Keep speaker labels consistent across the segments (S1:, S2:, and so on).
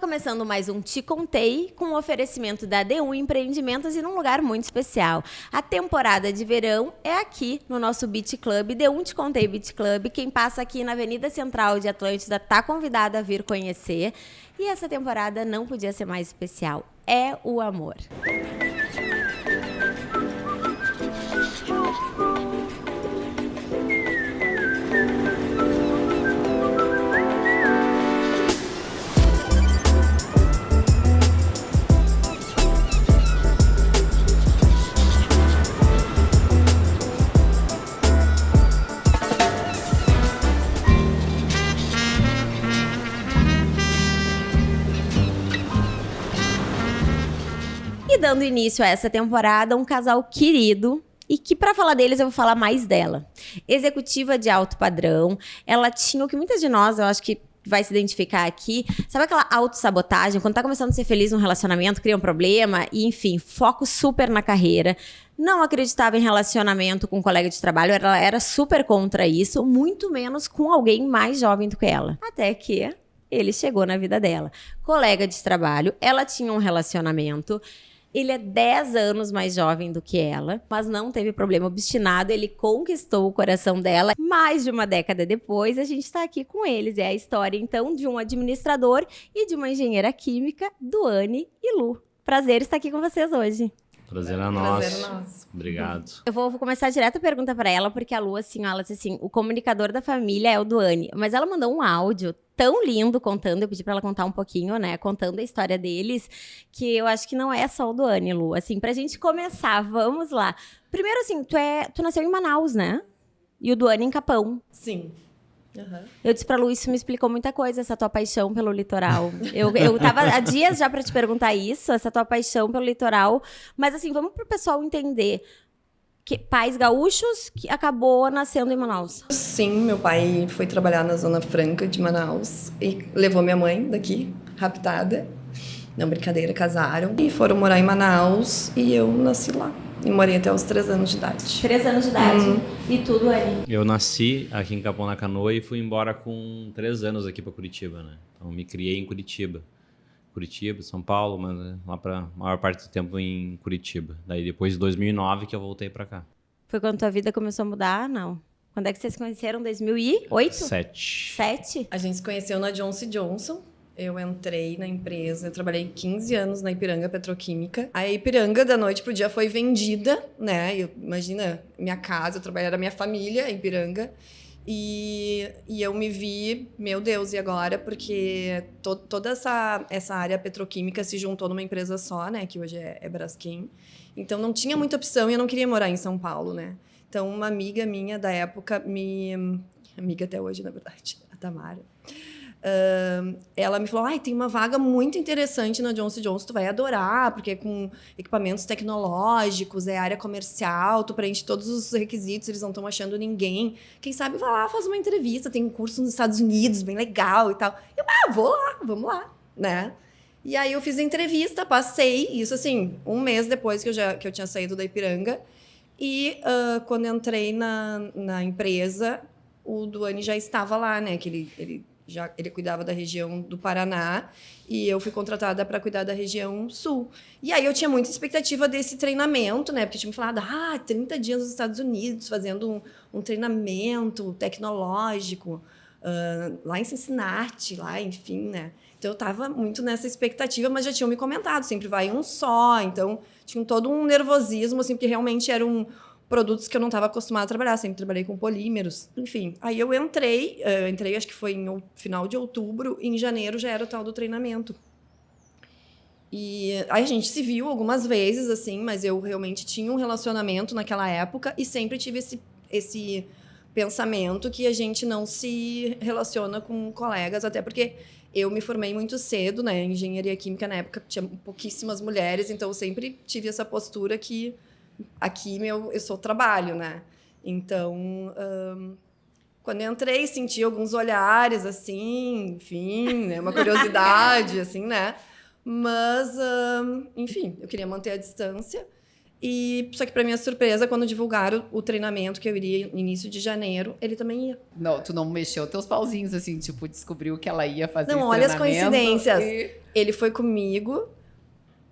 S1: começando mais um Te Contei, com o oferecimento da D1 Empreendimentos e num lugar muito especial. A temporada de verão é aqui no nosso Beach Club, D1 Te Contei Beach Club. Quem passa aqui na Avenida Central de Atlântida está convidado a vir conhecer. E essa temporada não podia ser mais especial. É o amor. E dando início a essa temporada, um casal querido, e que para falar deles eu vou falar mais dela. Executiva de alto padrão, ela tinha o que muitas de nós, eu acho que vai se identificar aqui, sabe aquela autossabotagem, quando tá começando a ser feliz num relacionamento, cria um problema, e enfim, foco super na carreira, não acreditava em relacionamento com um colega de trabalho, ela era super contra isso, muito menos com alguém mais jovem do que ela. Até que ele chegou na vida dela. Colega de trabalho, ela tinha um relacionamento. Ele é 10 anos mais jovem do que ela, mas não teve problema, obstinado, ele conquistou o coração dela. Mais de uma década depois, a gente tá aqui com eles. É a história, então, de um administrador e de uma engenheira química, Duane e Lu. Prazer estar aqui com vocês hoje.
S2: Prazer é nosso. Obrigado.
S1: Eu vou começar direto a pergunta para ela, porque a Lu, assim, ela disse assim, o comunicador da família é o Duane. Mas ela mandou um áudio tão lindo contando, eu pedi para ela contar um pouquinho, né, contando a história deles, que eu acho que não é só o Duane, Lu. Assim, pra gente começar, vamos lá. Primeiro, assim, tu nasceu em Manaus, né? E o Duane em Capão.
S3: Sim. Uhum.
S1: Eu disse pra Lu, isso me explicou muita coisa, essa tua paixão pelo litoral. Eu tava há dias já pra te perguntar isso, essa tua paixão pelo litoral. Mas assim, vamos pro pessoal entender. Que pais gaúchos que acabou nascendo em Manaus.
S3: Sim, meu pai foi trabalhar na Zona Franca de Manaus e levou minha mãe daqui, raptada. Não, brincadeira, casaram. E foram morar em Manaus e eu nasci lá. E morei até os 3 anos de idade.
S1: 3 anos de idade. E tudo ali.
S2: Eu nasci aqui em Capão da Canoa e fui embora com 3 anos aqui para Curitiba, né? Então me criei em Curitiba. Curitiba, São Paulo, mas lá para maior parte do tempo em Curitiba. Daí depois de 2009 que eu voltei para cá.
S1: Foi quando tua vida começou a mudar? Não. Quando é que vocês se conheceram? 2008?
S2: 7.
S3: A gente se conheceu na Johnson & Johnson. Eu entrei na empresa, eu trabalhei 15 anos na Ipiranga Petroquímica. A Ipiranga, da noite pro dia, foi vendida, né? Imagina, minha casa, eu trabalhava na minha família, em Ipiranga. E eu me vi, meu Deus, e agora? Porque toda essa área petroquímica se juntou numa empresa só, né? Que hoje é Braskem. Então, não tinha muita opção e eu não queria morar em São Paulo, né? Então, uma amiga minha da época, amiga até hoje, na verdade, a Tamara, ela me falou, tem uma vaga muito interessante na Johnson & Johnson, tu vai adorar, porque é com equipamentos tecnológicos, é área comercial, tu preenche todos os requisitos, eles não estão achando ninguém. Quem sabe vai lá, faz uma entrevista, tem um curso nos Estados Unidos, bem legal e tal. Eu, vou lá, vamos lá, né? E aí eu fiz a entrevista, passei, isso assim, 1 mês depois que eu tinha saído da Ipiranga. E quando entrei na empresa, o Duane já estava lá, né? Que ele cuidava da região do Paraná e eu fui contratada para cuidar da região sul. E aí eu tinha muita expectativa desse treinamento, né? Porque tinha me falado, 30 dias nos Estados Unidos fazendo um treinamento tecnológico lá em Cincinnati, lá, enfim, né? Então eu estava muito nessa expectativa, mas já tinham me comentado, sempre vai um só. Então tinha todo um nervosismo, assim, porque realmente eram produtos que eu não estava acostumada a trabalhar, sempre trabalhei com polímeros, enfim. Aí eu entrei acho que foi em final de outubro, e em janeiro já era o tal do treinamento. E aí a gente se viu algumas vezes, assim, mas eu realmente tinha um relacionamento naquela época e sempre tive esse pensamento que a gente não se relaciona com colegas, até porque eu me formei muito cedo, né, em engenharia química, na época tinha pouquíssimas mulheres, então eu sempre tive essa postura que aqui eu sou trabalho, né? Então, quando eu entrei, senti alguns olhares, assim, enfim, né? Uma curiosidade, assim, né? Mas, enfim, eu queria manter a distância. E só que para minha surpresa, quando divulgaram o treinamento que eu iria no início de janeiro, ele também ia.
S4: Não, tu não mexeu teus pauzinhos, assim, tipo, descobriu que ela ia fazer
S3: Não,
S4: esse
S3: olha as
S4: treinamento
S3: coincidências.
S4: e-
S3: Ele foi comigo.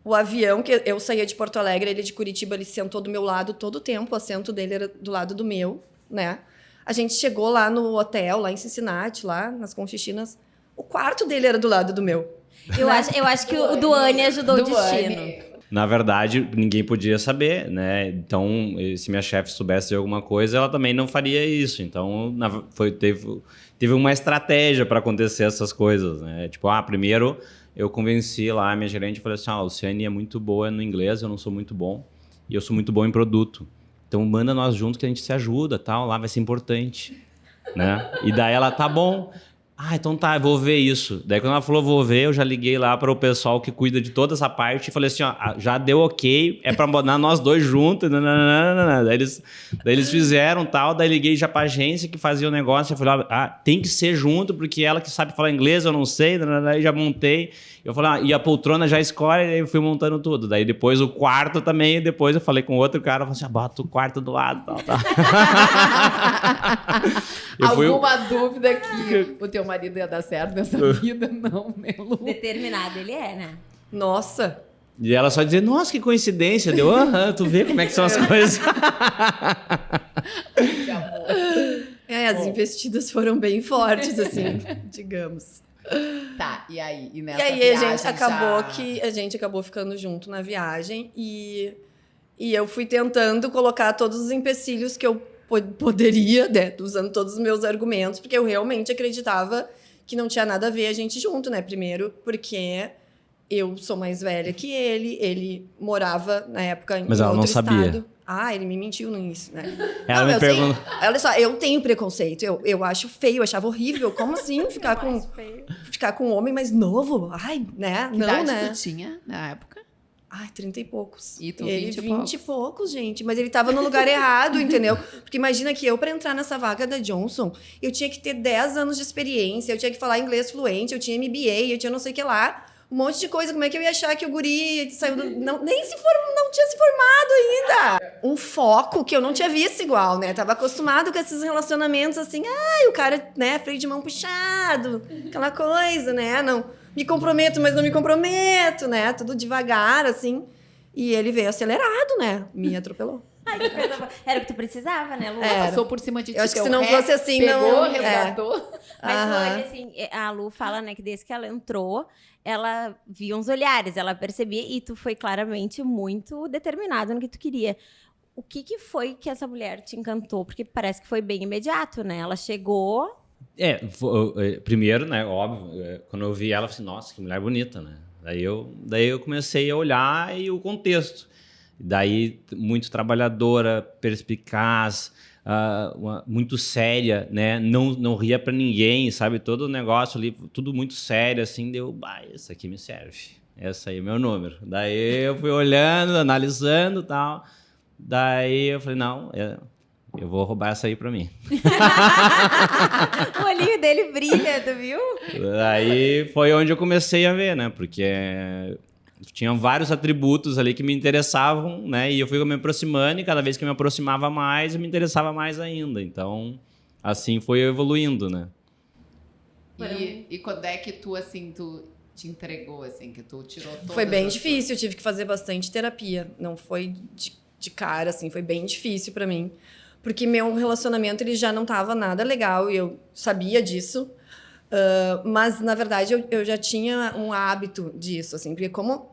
S3: O avião, que eu saía de Porto Alegre, ele de Curitiba, ele sentou do meu lado todo o tempo. O assento dele era do lado do meu, né? A gente chegou lá no hotel, lá em Cincinnati, lá nas Conchichinas. O quarto dele era do lado do meu.
S1: Eu acho que o Duane ajudou o destino.
S4: Duane.
S2: Na verdade, ninguém podia saber, né? Então, se minha chefe soubesse de alguma coisa, ela também não faria isso. Então, teve uma estratégia para acontecer essas coisas, né? Tipo, primeiro eu convenci lá a minha gerente e falei assim, a Luciane é muito boa no inglês, eu não sou muito bom. E eu sou muito bom em produto. Então, manda nós juntos que a gente se ajuda, tal, lá vai ser importante, né? E daí ela, tá bom. Então tá, eu vou ver isso. Daí quando ela falou vou ver, eu já liguei lá para o pessoal que cuida de toda essa parte e falei assim, já deu ok, é para botar nós dois juntos. Daí eles fizeram tal, daí liguei já pra agência que fazia o negócio, eu falei, tem que ser junto, porque ela que sabe falar inglês, eu não sei, daí já montei. Eu falei, e a poltrona já escolhe, aí eu fui montando tudo. Daí depois o quarto também, depois eu falei com outro cara, falei assim, bota o quarto do lado, tal.
S4: Alguma dúvida que o teu marido ia dar certo nessa vida? Não, né, Lu?
S1: Determinado ele é, né?
S3: Nossa!
S2: E ela só dizia, nossa, que coincidência. Deu, tu vê como é que são as coisas.
S4: Que amor.
S3: As investidas foram bem fortes, assim, digamos.
S4: Tá, e aí? E
S3: E
S4: nessa
S3: aí
S4: viagem
S3: a gente acabou ficando junto na viagem e eu fui tentando colocar todos os empecilhos que eu poderia, né, usando todos os meus argumentos, porque eu realmente acreditava que não tinha nada a ver a gente junto, né? Primeiro, porque eu sou mais velha que ele morava na época em
S2: Mas ela
S3: outro
S2: não sabia.
S3: estado. Ele me mentiu no início, né?
S2: Ela me perguntou.
S3: Olha só, eu tenho preconceito. Eu acho feio, eu achava horrível. Como assim ficar com um homem mais novo? Né?
S4: Que
S3: Não,
S4: idade
S3: né?
S4: tu tinha na época?
S3: 30 e poucos.
S4: E tu,
S3: ele
S4: 20 e
S3: 20 e poucos, gente. Mas ele tava no lugar errado, entendeu? Porque imagina que eu, pra entrar nessa vaga da Johnson, eu tinha que ter 10 anos de experiência, eu tinha que falar inglês fluente, eu tinha MBA, eu tinha não sei o que lá. Um monte de coisa. Como é que eu ia achar que o guri saiu do... Não tinha se formado ainda. Um foco que eu não tinha visto igual, né? Tava acostumado com esses relacionamentos assim. O cara, né? Freio de mão puxado. Aquela coisa, né? Não me comprometo, mas não me comprometo, né? Tudo devagar, assim. E ele veio acelerado, né? Me atropelou.
S1: Que coisa boa. Era o que tu precisava, né, Lu?
S4: Passou por cima de ti.
S3: Eu acho que
S4: deu
S3: se não
S4: ré,
S3: fosse assim,
S4: pegou,
S3: não...
S4: resgatou.
S1: Mas
S3: Aham.
S1: olha, assim, a Lu fala, né, que desde que ela entrou, ela via uns olhares, ela percebia, e tu foi claramente muito determinado no que tu queria. O que foi que essa mulher te encantou? Porque parece que foi bem imediato, né? Ela chegou...
S2: Primeiro, né, óbvio, quando eu vi ela, eu falei, nossa, que mulher bonita, né? Daí eu comecei a olhar e o contexto. Daí, muito trabalhadora, perspicaz, muito séria, né? Não ria pra ninguém, sabe? Todo o negócio ali, tudo muito sério, assim. Deu, essa aqui me serve. Essa aí é meu número. Daí eu fui olhando, analisando e tal. Daí eu falei, não, eu vou roubar essa aí pra mim.
S1: O olhinho dele brilha, tu viu?
S2: Daí foi onde eu comecei a ver, né? Porque tinham vários atributos ali que me interessavam, né? E eu fui me aproximando e cada vez que eu me aproximava mais, eu me interessava mais ainda. Então, assim foi evoluindo, né?
S4: E quando é que tu, assim, tu te entregou, assim, que tu tirou todas
S3: Foi bem
S4: as
S3: difícil, eu tive que fazer bastante terapia. Não foi de cara, assim, foi bem difícil pra mim. Porque meu relacionamento, ele já não tava nada legal e eu sabia disso. Mas, na verdade, eu já tinha um hábito disso, assim. Porque como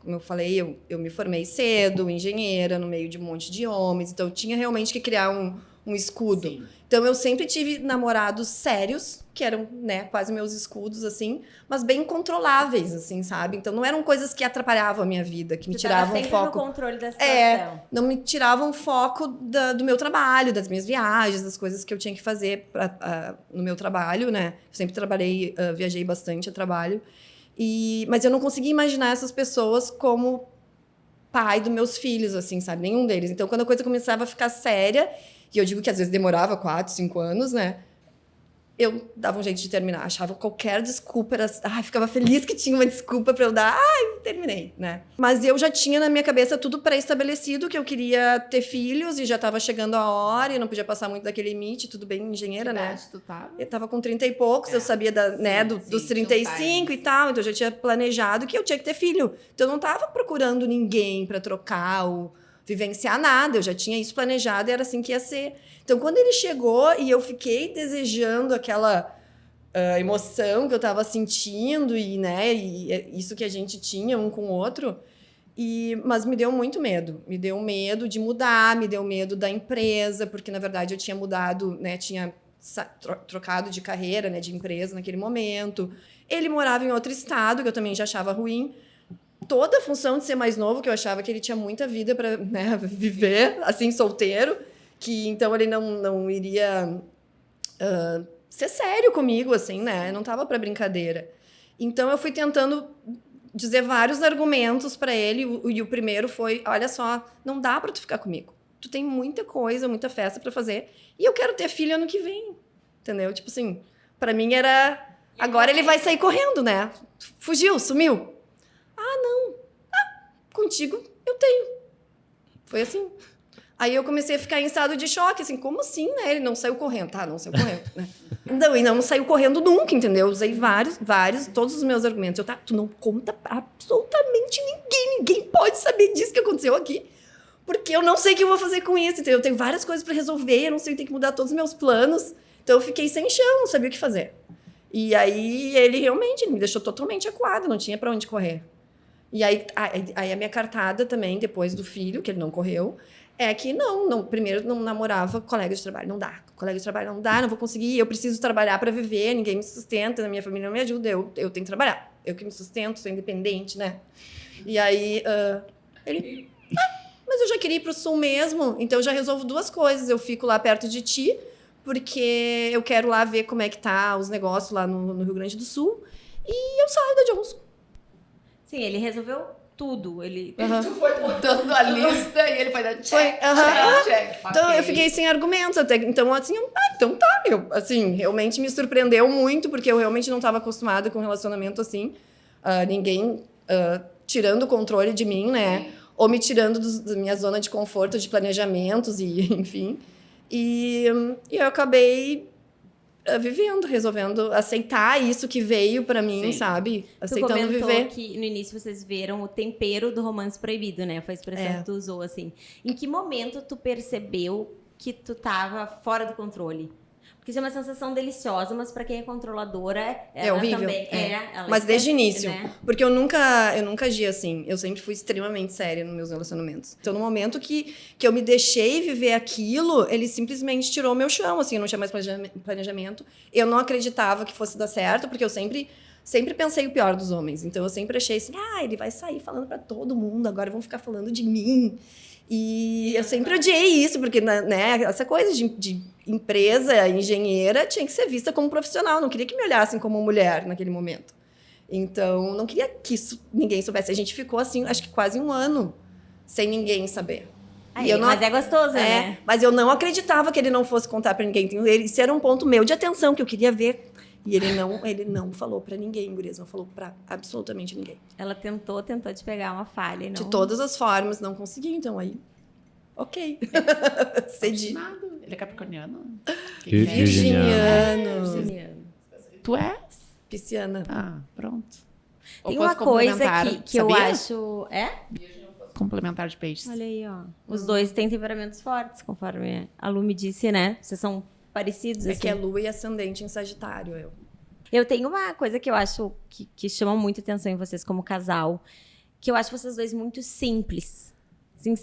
S3: eu falei, eu me formei cedo, engenheira, no meio de um monte de homens. Então, eu tinha realmente que criar um escudo.
S4: Sim.
S3: Então, eu sempre tive namorados sérios, que eram, quase meus escudos, assim. Mas bem controláveis, assim, sabe? Então, não eram coisas que atrapalhavam a minha vida, que me
S1: Tu tava
S3: tiravam
S1: sempre
S3: foco...
S1: no controle da situação.
S3: Não me tiravam foco do meu trabalho, das minhas viagens, das coisas que eu tinha que fazer no meu trabalho, né? Eu sempre trabalhei, viajei bastante a trabalho. Mas eu não conseguia imaginar essas pessoas como pai dos meus filhos, assim, sabe? Nenhum deles. Então, quando a coisa começava a ficar séria, e eu digo que às vezes demorava 4, 5 anos, né? eu dava um jeito de terminar. Achava qualquer desculpa, ficava feliz que tinha uma desculpa pra eu dar. Terminei, né? Mas eu já tinha na minha cabeça tudo pré-estabelecido, que eu queria ter filhos e já tava chegando a hora e não podia passar muito daquele limite, tudo bem, engenheira,
S4: Que
S3: né?
S4: idade tu tava?
S3: Eu tava com 30 e poucos, eu sabia dos
S4: sim,
S3: 35 e tal, então eu já tinha planejado que eu tinha que ter filho. Então eu não tava procurando ninguém pra trocar ou vivenciar nada, eu já tinha isso planejado e era assim que ia ser. Então, quando ele chegou e eu fiquei desejando aquela emoção que eu estava sentindo e, né, e isso que a gente tinha um com o outro, mas me deu muito medo. Me deu medo de mudar, me deu medo da empresa, porque, na verdade, eu tinha mudado, né, tinha trocado de carreira, né, de empresa naquele momento. Ele morava em outro estado, que eu também já achava ruim. Toda a função de ser mais novo, que eu achava que ele tinha muita vida para, né, viver, assim, solteiro, que então ele não iria ser sério comigo, assim, né? Não tava para brincadeira. Então eu fui tentando dizer vários argumentos para ele, e o primeiro foi: olha só, não dá para tu ficar comigo. Tu tem muita coisa, muita festa para fazer, e eu quero ter filho ano que vem. Entendeu? Tipo assim, para mim era: agora ele vai sair correndo, né? Fugiu, sumiu. Contigo eu tenho. Foi assim. Aí eu comecei a ficar em estado de choque, assim, como assim, né? Ele não saiu correndo, tá? Não saiu correndo, né? Não, e não saiu correndo nunca, entendeu? Usei vários, todos os meus argumentos. Tu não conta pra absolutamente ninguém pode saber disso que aconteceu aqui, porque eu não sei o que eu vou fazer com isso, entendeu? Eu tenho várias coisas pra resolver, eu não sei, eu tenho que mudar todos os meus planos. Então eu fiquei sem chão, não sabia o que fazer. E aí ele realmente me deixou totalmente acuado, não tinha pra onde correr. E aí a minha cartada também, depois do filho, que ele não correu, é que primeiro não namorava colega de trabalho, não dá. Colega de trabalho não dá, não vou conseguir, eu preciso trabalhar para viver, ninguém me sustenta, na minha família não me ajuda, eu tenho que trabalhar. Eu que me sustento, sou independente, né? E aí ele, mas eu já queria ir pro sul mesmo, então eu já resolvo duas coisas. Eu fico lá perto de ti, porque eu quero lá ver como é que tá os negócios lá no Rio Grande do Sul, e eu saio da Johnson.
S1: Sim, ele resolveu tudo. Ele...
S4: Tu foi botando a lista e ele foi dar check, check.
S3: Então,
S4: Okay.
S3: eu fiquei sem argumentos até. Então, assim, então tá. Eu, assim, realmente me surpreendeu muito, porque eu realmente não estava acostumada com relacionamento assim. Ninguém tirando o controle de mim, né?
S4: Sim.
S3: Ou me tirando da minha zona de conforto, de planejamentos, e enfim. E eu acabei vivendo, resolvendo aceitar isso que veio pra mim,
S4: Sim.
S3: sabe?
S1: Tu
S3: Aceitando
S1: comentou
S3: viver.
S1: que no início vocês viram o tempero do romance proibido, né? Foi a expressão que tu usou, assim. Em que momento tu percebeu que tu tava fora do controle? Porque isso é uma sensação deliciosa, mas pra quem é controladora, ela
S3: horrível.
S1: também ela
S3: Mas desde o início.
S1: né?
S3: Porque eu nunca agi assim. Eu sempre fui extremamente séria nos meus relacionamentos. Então, no momento que eu me deixei viver aquilo, ele simplesmente tirou o meu chão, assim. Eu não tinha mais planejamento. Eu não acreditava que fosse dar certo, porque eu sempre pensei o pior dos homens. Então, eu sempre achei assim, ele vai sair falando pra todo mundo, agora vão ficar falando de mim. E eu sempre odiei isso, porque, né, essa coisa de empresa, engenheira, tinha que ser vista como profissional. Não queria que me olhassem como mulher naquele momento. Então, não queria que ninguém soubesse. A gente ficou, assim, acho que quase um ano sem ninguém saber.
S1: Mas é gostoso, né?
S3: Mas eu não acreditava que ele não fosse contar pra ninguém. Isso era um ponto meu de atenção, que eu queria ver. E ele não falou pra ninguém, gurias. Não falou pra absolutamente ninguém.
S1: Ela tentou te pegar uma falha. E não...
S3: De todas as formas, não conseguiu. Então, aí, ok. Cedi.
S4: Nada. Ele é capricorniano?
S3: Virginiano.
S4: Tu és?
S3: Pisciana.
S4: Ah, pronto.
S1: Tem
S4: Ou
S1: uma
S4: posso
S1: coisa
S4: complementar,
S1: que eu
S4: sabia?
S1: acho...
S4: Complementar de peixes.
S1: Olha aí, ó. Os dois têm temperamentos fortes, conforme a Lu me disse, né? Vocês são parecidos,
S3: É
S1: assim.
S3: que é lua e ascendente em Sagitário, eu.
S1: Eu tenho uma coisa que eu acho que chama muito atenção em vocês como casal, que eu acho vocês dois muito simples. Assim,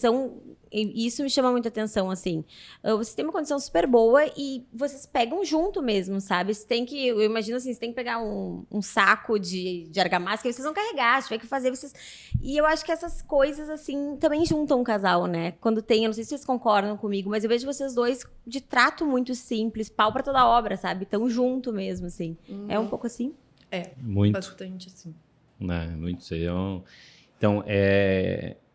S1: e isso me chama muita atenção, assim. Vocês têm uma condição super boa e vocês pegam junto mesmo, sabe? Você tem que, eu imagino assim, você tem que pegar um saco de argamassa que vocês vão carregar, você vai que fazer vocês... E eu acho que essas coisas, assim, também juntam um casal, né? Quando tem, eu não sei se vocês concordam comigo, mas eu vejo vocês dois de trato muito simples, pau pra toda obra, sabe? Tão junto mesmo, assim. É um pouco assim?
S2: Muito.
S3: Bastante, assim.
S2: Né, muito sei. Então,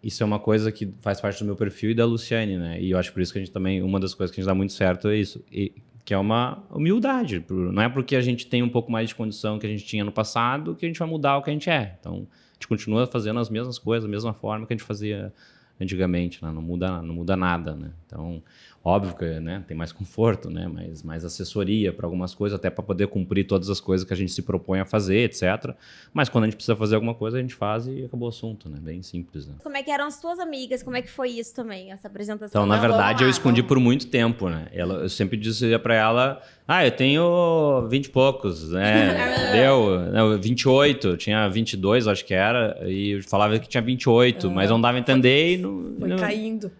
S2: isso é uma coisa que faz parte do meu perfil e da Luciane, né? E eu acho por isso que a gente também, uma das coisas que a gente dá muito certo é isso. E que é uma humildade. Não é porque a gente tem um pouco mais de condição que a gente tinha no passado que a gente vai mudar o que a gente é. Então, a gente continua fazendo as mesmas coisas, da mesma forma que a gente fazia antigamente, né? Não muda nada, né? Então, óbvio que, né, tem mais conforto, né, mais assessoria para algumas coisas, até para poder cumprir todas as coisas que a gente se propõe a fazer, etc. Mas quando a gente precisa fazer alguma coisa, a gente faz e acabou o assunto, né? Bem simples, né?
S1: Como é que eram as tuas amigas? Como é que foi isso também, essa apresentação?
S2: Então, na verdade, eu escondi
S4: vamos.
S2: por muito tempo, né? Eu sempre dizia para ela, eu tenho 20 e poucos, né? Deu 28, eu tinha 22, acho que era, e eu falava que tinha 28, mas não dava a entender e não...
S3: Foi caindo.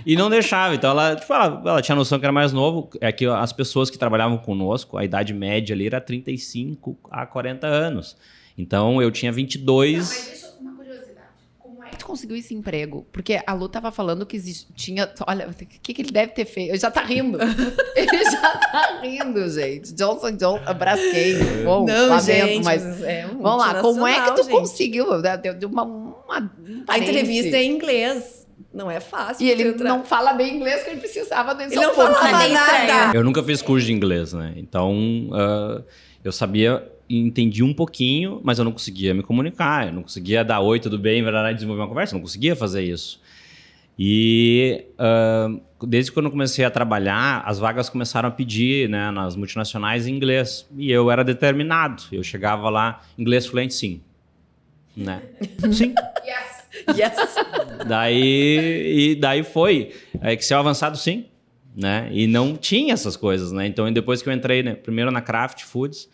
S2: E não deixava. Então, ela tinha noção que era mais novo. É que as pessoas que trabalhavam conosco, a idade média ali era 35 a 40 anos. Então, eu tinha 22...
S4: Mas deixa uma curiosidade. Como é que tu conseguiu esse emprego? Porque a Lu tava falando que tinha... Olha, o que ele deve ter feito? Ele já tá rindo. Ele já tá rindo, gente. Johnson & Johnson, Braskem. Bom,
S3: Não,
S4: lamento,
S3: gente,
S4: mas... Vamos lá, como é que tu conseguiu? Deu
S3: A entrevista é em inglês. Não é fácil.
S4: E ele não fala bem inglês que ele precisava do
S3: Ele não falava nada.
S2: Eu nunca fiz curso de inglês, né? Então, eu sabia e entendi um pouquinho, mas eu não conseguia me comunicar. Eu não conseguia dar oi, tudo bem, verdade, desenvolver uma conversa. Eu não conseguia fazer isso. E desde quando eu comecei a trabalhar, as vagas começaram a pedir, né, nas multinacionais em inglês. E eu era determinado. Eu chegava lá, inglês fluente, sim. Né? Sim.
S3: Yes.
S2: Daí foi. Excel avançado, sim. Né? E não tinha essas coisas, né? Então, depois que eu entrei, né, primeiro na Kraft Foods,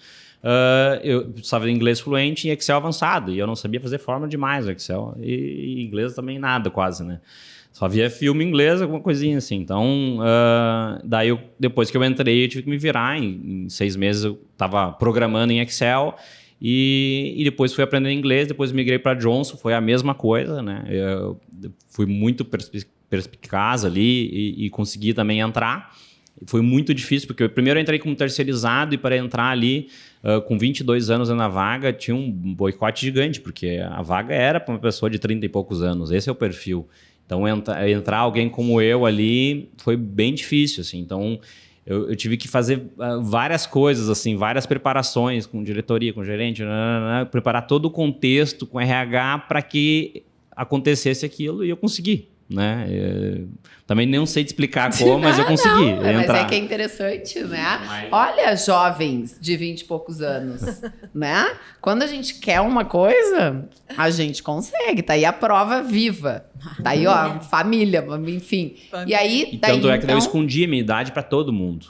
S2: eu sabia inglês fluente e Excel avançado. E eu não sabia fazer fórmula demais no Excel. E inglês também nada, quase, né? Só via filme em inglês, alguma coisinha assim. Então, daí, depois que eu entrei, eu tive que me virar. Em 6 meses, eu estava programando em Excel. E depois fui aprendendo inglês, depois migrei para Johnson, foi a mesma coisa, né? Eu fui muito perspicaz ali e consegui também entrar. Foi muito difícil, porque primeiro eu entrei como terceirizado e para entrar ali, com 22 anos na vaga, tinha um boicote gigante, porque a vaga era para uma pessoa de 30 e poucos anos, esse é o perfil. Então, entrar alguém como eu ali foi bem difícil, assim. Então, eu tive que fazer várias coisas, assim, várias preparações com diretoria, com gerente, preparar todo o contexto com RH para que acontecesse aquilo e eu consegui, né? Também não sei te explicar como, mas eu consegui entrar.
S4: Mas é que é interessante, né? Olha, jovens de 20 e poucos anos, né? Quando a gente quer uma coisa, a gente consegue. Tá aí a prova viva. Tá aí, ó, família, enfim. E aí,
S2: Tanto é que eu escondi a minha idade para todo mundo.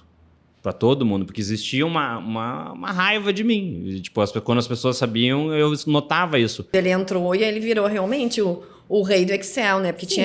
S2: Para todo mundo, porque existia uma raiva de mim. E, tipo, quando as pessoas sabiam, eu notava isso.
S3: Ele entrou e ele virou realmente o rei do Excel, né? Porque
S1: Sim,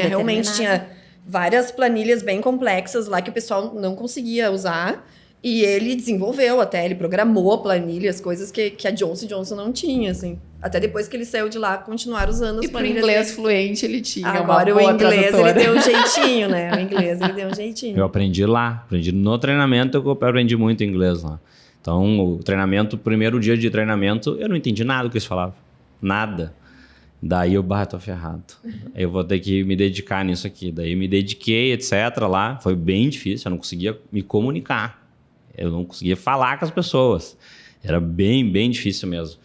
S3: tinha várias planilhas bem complexas lá que o pessoal não conseguia usar. E ele desenvolveu até, ele programou planilhas, coisas que a Johnson & Johnson não tinha, assim. Até depois que ele saiu de lá, continuaram usando as
S4: E pro
S3: planilhas.
S4: inglês fluente ele tinha
S3: Agora
S4: uma boa
S3: o inglês
S4: tradutora.
S3: ele deu um jeitinho, né? O inglês ele deu um jeitinho.
S2: Eu aprendi lá, aprendi no treinamento, eu aprendi muito inglês lá. Então, o treinamento, primeiro dia de treinamento, eu não entendi nada do que eles falavam. Nada. Daí eu tô ferrado. Eu vou ter que me dedicar nisso aqui. Daí eu me dediquei, etc. lá. Foi bem difícil, eu não conseguia me comunicar. Eu não conseguia falar com as pessoas. Era bem, bem difícil mesmo.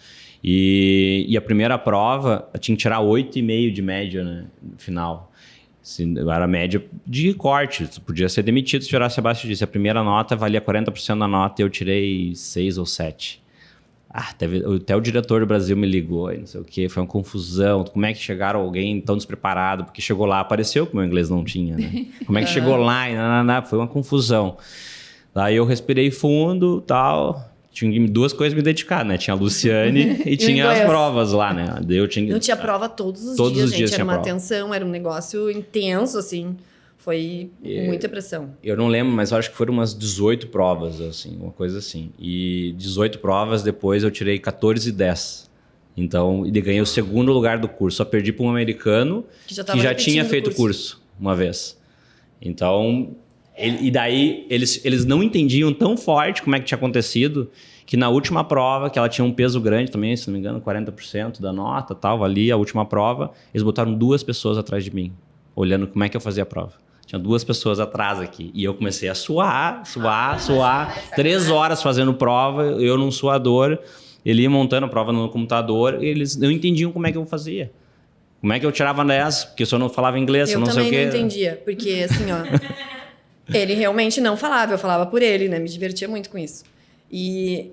S2: E a primeira prova, eu tinha que tirar 8,5 de média, né, no final. Era média de corte. Tu podia ser demitido se tirasse abaixo disso. A primeira nota valia 40% da nota e eu tirei 6 ou 7. Até o diretor do Brasil me ligou e não sei o quê. Foi uma confusão. Como é que chegaram alguém tão despreparado? Porque chegou lá, apareceu que o meu inglês não tinha, né? Como é que chegou lá? Foi uma confusão. Daí eu respirei fundo e tal. Tinha 2 coisas a me dedicar, né? Tinha a Luciane e tinha as provas lá, né? Daí eu tinha...
S3: Não tinha prova todos os dias, gente. Era uma tensão, era um negócio intenso, assim. Foi muita pressão.
S2: Eu não lembro, mas eu acho que foram umas 18 provas, assim, uma coisa assim. E 18 provas, depois eu tirei 14,10. Então, e ganhei o 2º lugar do curso. Só perdi para um americano que já tinha feito o curso uma vez. Então... E daí, eles não entendiam tão forte como é que tinha acontecido, que na última prova, que ela tinha um peso grande também, se não me engano, 40% da nota, tal, valia a última prova, eles botaram 2 pessoas atrás de mim, olhando como é que eu fazia a prova. Tinha 2 pessoas atrás aqui. E eu comecei a suar. 3 horas fazendo prova, eu num suador. Ele ia montando a prova no computador. E eles não entendiam como é que eu fazia. Como é que eu tirava 10? Porque se eu não falava inglês, eu não sei o quê.
S3: Eu também não entendia. Porque, assim, ó... ele realmente não falava. Eu falava por ele, né? Me divertia muito com isso. E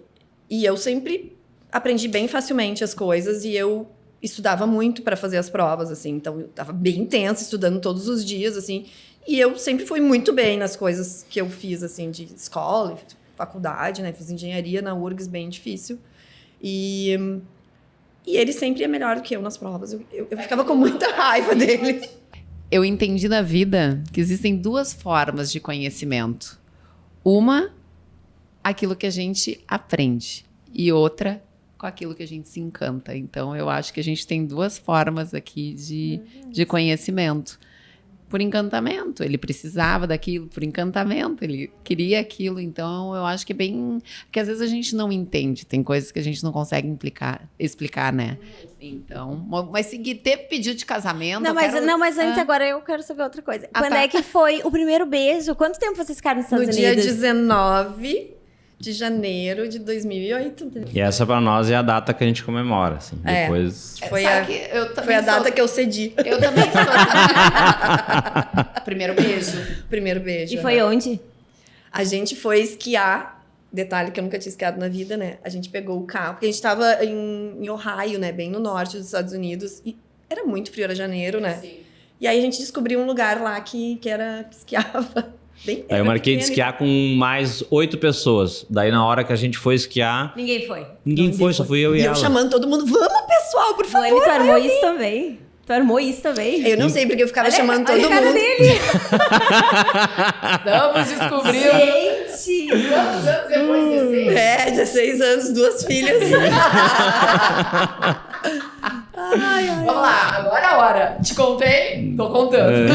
S3: eu sempre aprendi bem facilmente as coisas. E eu estudava muito para fazer as provas, assim. Então, eu tava bem intensa, estudando todos os dias, assim... E eu sempre fui muito bem nas coisas que eu fiz, assim, de escola, faculdade, né? Fiz engenharia na URGS, bem difícil. E ele sempre é melhor do que eu nas provas. Eu ficava com muita raiva dele.
S4: Eu entendi na vida que existem 2 formas de conhecimento. Uma, aquilo que a gente aprende. E outra, com aquilo que a gente se encanta. Então, eu acho que a gente tem 2 formas aqui de conhecimento. Por encantamento, ele precisava daquilo, por encantamento, ele queria aquilo, então eu acho que é bem... Porque às vezes a gente não entende, tem coisas que a gente não consegue explicar, né? Então, mas se teve pedido de casamento...
S1: Mas antes agora eu quero saber outra coisa. Quando é que foi o primeiro beijo? Quanto tempo vocês ficaram nos Estados Unidos?
S3: No dia 19 de janeiro de 2008.
S2: E essa pra nós é a data que a gente comemora, assim. Depois...
S3: Foi a data que eu cedi.
S4: Eu também sou. Primeiro beijo.
S3: Primeiro beijo.
S1: E foi onde?
S3: A gente foi esquiar. Detalhe que eu nunca tinha esquiado na vida, né? A gente pegou o carro. Porque a gente tava em Ohio, né? Bem no norte dos Estados Unidos. E era muito frio, era janeiro, né? Sim. E aí a gente descobriu um lugar lá que esquiava.
S2: Aí eu marquei de esquiar com mais 8 pessoas. Daí na hora que a gente foi esquiar...
S1: Ninguém foi.
S2: Ninguém foi, só fui eu e ela.
S3: E eu chamando todo mundo, vamos pessoal, por favor.
S1: Ele armou isso também. Tu armou isso também?
S3: Eu não sei porque eu ficava chamando todo mundo.
S1: Cara dele.
S4: Estamos descobrindo.
S1: Gente!
S4: Quantos anos depois de 16?
S3: 16 anos, 2 filhas.
S4: Vamos lá, agora é a hora. Te contei? Tô contando.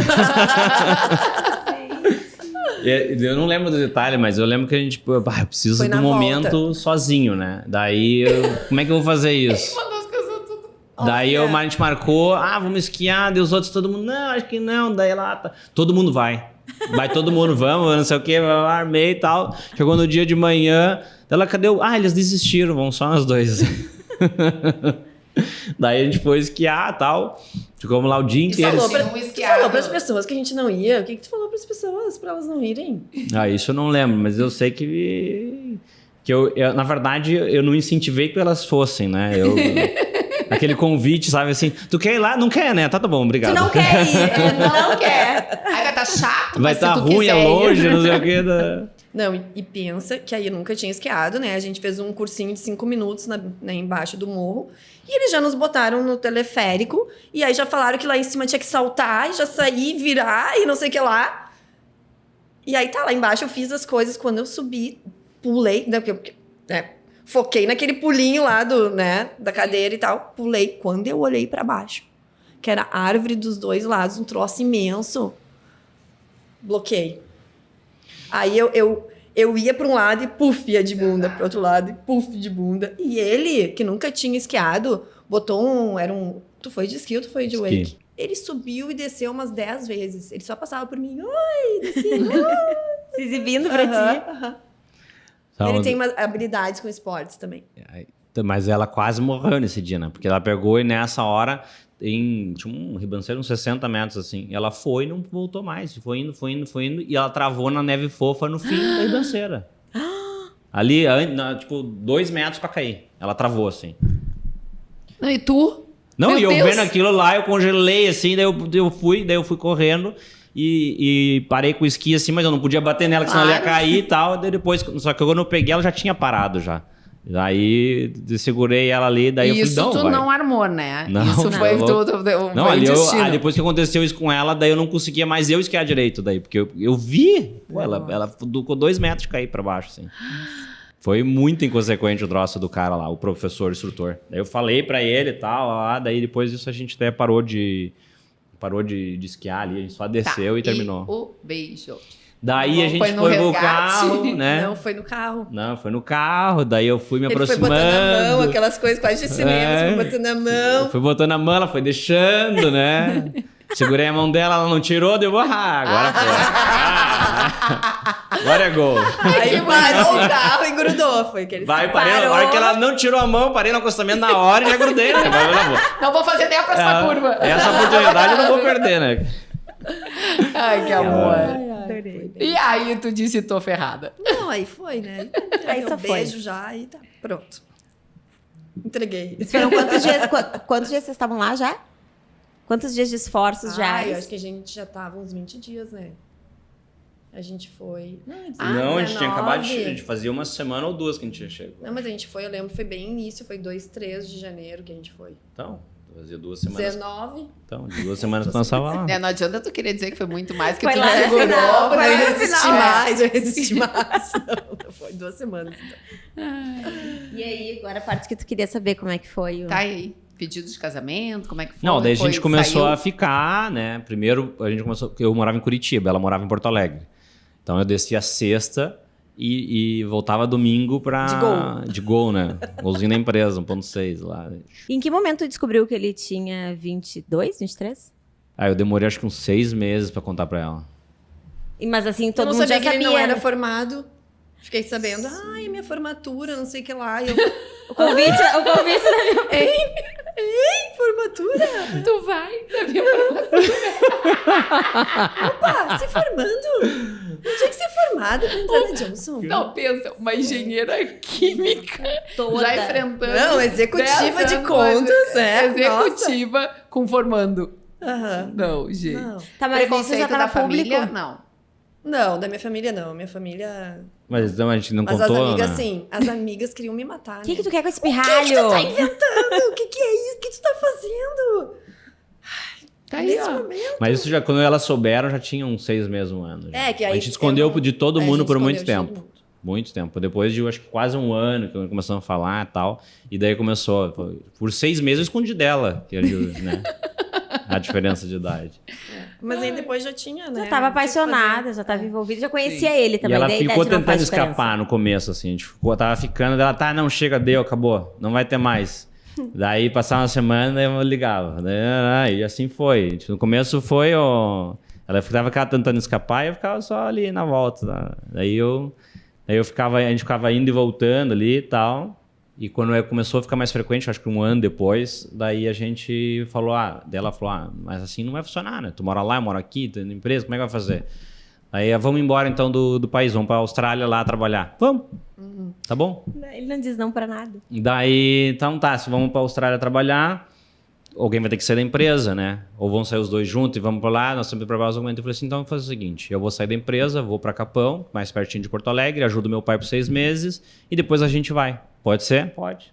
S2: Eu não lembro do detalhe, mas eu lembro que a gente... eu preciso do momento sozinho, né? Daí, como é que eu vou fazer isso? Daí a gente marcou, vamos esquiar, daí os outros, todo mundo, não, acho que não. Daí lá, todo mundo vai. Vai todo mundo, vamos, não sei o que, armei e tal. Chegou no dia de manhã, ela, cadê o... eles desistiram, vão só nós 2. Daí a gente foi esquiar e tal. Ficamos lá o dia inteiro.
S3: Tu falou pras pessoas que a gente não ia? O que tu falou pras pessoas pra elas não irem?
S2: Isso eu não lembro, mas eu sei que eu na verdade, eu não incentivei que elas fossem, né? Aquele convite, sabe assim, tu quer ir lá? Não quer, né? Tá bom, obrigado.
S1: Tu não quer ir, não quer.
S4: Aí vai estar chato,
S2: vai estar ruim, é longe, não sei o quê.
S3: Não, e pensa que aí eu nunca tinha esquiado, né? A gente fez um cursinho de 5 minutos embaixo do morro. E eles já nos botaram no teleférico. E aí já falaram que lá em cima tinha que saltar, e já sair, virar e não sei o que lá. E aí lá embaixo eu fiz as coisas. Quando eu subi, pulei, né? Porque, foquei naquele pulinho lá da cadeira e tal. Pulei. Quando eu olhei pra baixo, que era árvore dos 2 lados, um troço imenso, bloqueei. Aí eu ia para um lado e puf, ia de bunda para outro lado e puf, de bunda. E ele, que nunca tinha esquiado, botou tu foi de esqui ou tu foi de wake? Ele subiu e desceu umas 10 vezes. Ele só passava por mim. Oi, desci.
S1: Se exibindo pra ti.
S3: Ele tem habilidades com esportes também.
S2: Mas ela quase morreu nesse dia, né? Porque ela pegou e nessa hora... tinha um ribanceiro uns 60 metros, assim. Ela foi e não voltou mais. Foi indo. E ela travou na neve fofa no fim da ribanceira. Ali, tipo, 2 metros pra cair. Ela travou, assim.
S4: Não, e tu?
S2: Não, e eu vendo aquilo lá, eu congelei, assim. Daí eu fui correndo e parei com o esqui, assim. Mas eu não podia bater nela, que senão ela ia cair e tal. Daí depois, só que quando eu peguei, ela já tinha parado, já. Aí segurei ela ali, daí eu falei,
S4: não, tu não armou, né?
S2: Não,
S4: isso foi tudo.
S2: Não, ali depois que aconteceu isso com ela, daí eu não conseguia mais esquiar direito daí, porque eu vi, ela ficou 2 metros de cair pra baixo, assim. Foi muito inconsequente o troço do cara lá, o professor, o instrutor. Daí eu falei pra ele e tal, daí depois disso a gente até parou de esquiar ali, a gente só desceu e terminou.
S4: E o beijo.
S2: Daí a gente foi no carro, né?
S3: Não, foi no carro.
S2: Não, foi no carro. Daí eu fui me aproximando.
S3: Ele foi botando a mão, aquelas coisas quase de cinema. Foi botando a mão.
S2: Foi botando a mão, ela foi deixando, né? Segurei a mão dela, ela não tirou, deu, agora foi. Agora é gol.
S3: Aí parou o carro e grudou. Foi que ele
S2: Vai, parei, na
S3: parou.
S2: hora que ela não tirou a mão, parei no acostamento na hora e já grudei, né?
S4: Não vou fazer nem a próxima curva.
S2: Essa oportunidade eu não vou perder, né?
S4: Ai, que amor.
S1: Adorei.
S4: E aí tu disse, tô ferrada.
S3: Não, aí foi, né?
S1: Aí
S3: Deu
S1: só
S3: um
S1: foi.
S3: beijo já e tá pronto. Entreguei.
S1: Foram quantos dias, quantos dias vocês estavam lá já? Quantos dias de esforços já?
S3: Eu acho que a gente já tava uns 20 dias, né? A gente foi...
S2: Não, a gente tinha acabado de... A
S3: 19.
S2: gente fazia uma semana ou duas que a gente chegou.
S3: Não, mas a gente foi, eu lembro, foi bem início, foi 2, 3 de janeiro que a gente foi.
S2: Então, fazia 2 semanas.
S3: 19.
S2: Então, de 2 semanas que nós estávamos lá.
S4: Não adianta tu querer dizer que foi muito mais que
S1: Foi
S4: tu
S1: lá no
S4: segurou.
S1: final,
S3: Eu
S1: foi lá no
S3: resisti
S1: final.
S3: mais, eu resisti mais. Não, foi 2 semanas. Então.
S1: E aí, agora a parte que tu queria saber como é que foi.
S4: Tá aí. Pedido de casamento, como é que foi?
S2: Não, daí a gente começou
S4: Saiu?
S2: a ficar, né? Primeiro, a gente começou... Porque eu morava em Curitiba, ela morava em Porto Alegre. Então, eu descia sexta e voltava domingo pra...
S3: De gol.
S2: De gol, né? Golzinho da empresa, 1.6 lá.
S1: Em que momento tu descobriu que ele tinha 22, 23?
S2: Aí eu demorei acho que uns 6 meses pra contar pra ela.
S1: Mas assim,
S3: Eu
S1: todo
S3: não
S1: mundo já
S3: sabia que
S1: sabia.
S3: ele não era
S1: né?
S3: formado. Fiquei sabendo, ai, minha formatura, não sei o que lá. E eu,
S1: O convite da minha...
S3: ei, formatura?
S4: Tu vai na minha
S3: Opa, se formando? Não tinha que ser formada pra entrar na Johnson.
S4: Não, pensa, uma engenheira química
S1: Toda.
S4: já enfrentando.
S3: Não, executiva
S4: 10
S3: de
S4: anos,
S3: contas,
S4: Executiva com formando.
S3: Aham.
S4: Não, gente.
S3: Não.
S1: Tá, mas isso
S4: Preconceito
S1: já tava
S4: da família?
S1: público?
S4: Não.
S3: Não, da minha família não. Minha família.
S2: Mas então a gente não
S3: Mas
S2: contou,
S3: as amigas,
S2: né?
S3: sim. As amigas queriam me matar.
S1: O que
S3: né?
S1: tu quer com esse
S3: O que
S1: pirralho?
S3: tu tá inventando? O que é isso? O que tu tá fazendo?
S4: Tá aí,
S3: Nesse
S4: ó.
S3: momento.
S2: Mas isso já, quando elas souberam, já tinha uns 6 meses, um ano. já.
S3: É, que aí.
S2: A gente escondeu de todo
S3: Aí a
S2: mundo
S3: gente
S2: por muito
S3: escondeu de
S2: tempo.
S3: todo mundo.
S2: Muito tempo. Depois de, acho que quase um ano que começamos a falar e tal. E daí começou. Por 6 meses eu escondi dela, que né? A diferença de idade.
S3: Mas aí depois já tinha, né?
S1: Já tava
S3: Não tinha o que fazer.
S1: apaixonada, já tava envolvida, já conhecia ele
S2: E
S1: também.
S2: ela
S1: daí
S2: ficou
S1: idade não
S2: tentando
S1: faz diferença.
S2: escapar no começo, assim. A gente tava ficando, ela, tá, não, chega, deu, acabou. Não vai ter mais. Daí, passava uma semana, eu ligava. E assim foi. No começo foi, ó... Ela ficava tentando escapar e eu ficava só ali na volta. Tá? Daí a gente ficava indo e voltando ali e tal. E quando começou a ficar mais frequente, acho que um ano depois, daí a gente falou, dela falou, mas assim não vai funcionar, né? Tu mora lá, eu moro aqui, tu na empresa, como é que vai fazer? Aí, vamos embora então do país, vamos pra Austrália lá trabalhar. Vamos, tá bom?
S1: Ele não diz não pra nada.
S2: Daí, então tá, se vamos pra Austrália trabalhar, alguém vai ter que sair da empresa, né? Ou vão sair os dois juntos e vamos pra lá, nós temos que preparar os documentos. Eu falei assim, então vamos fazer o seguinte, eu vou sair da empresa, vou pra Capão, mais pertinho de Porto Alegre, ajudo meu pai por 6 meses e depois a gente vai. Pode ser? Pode.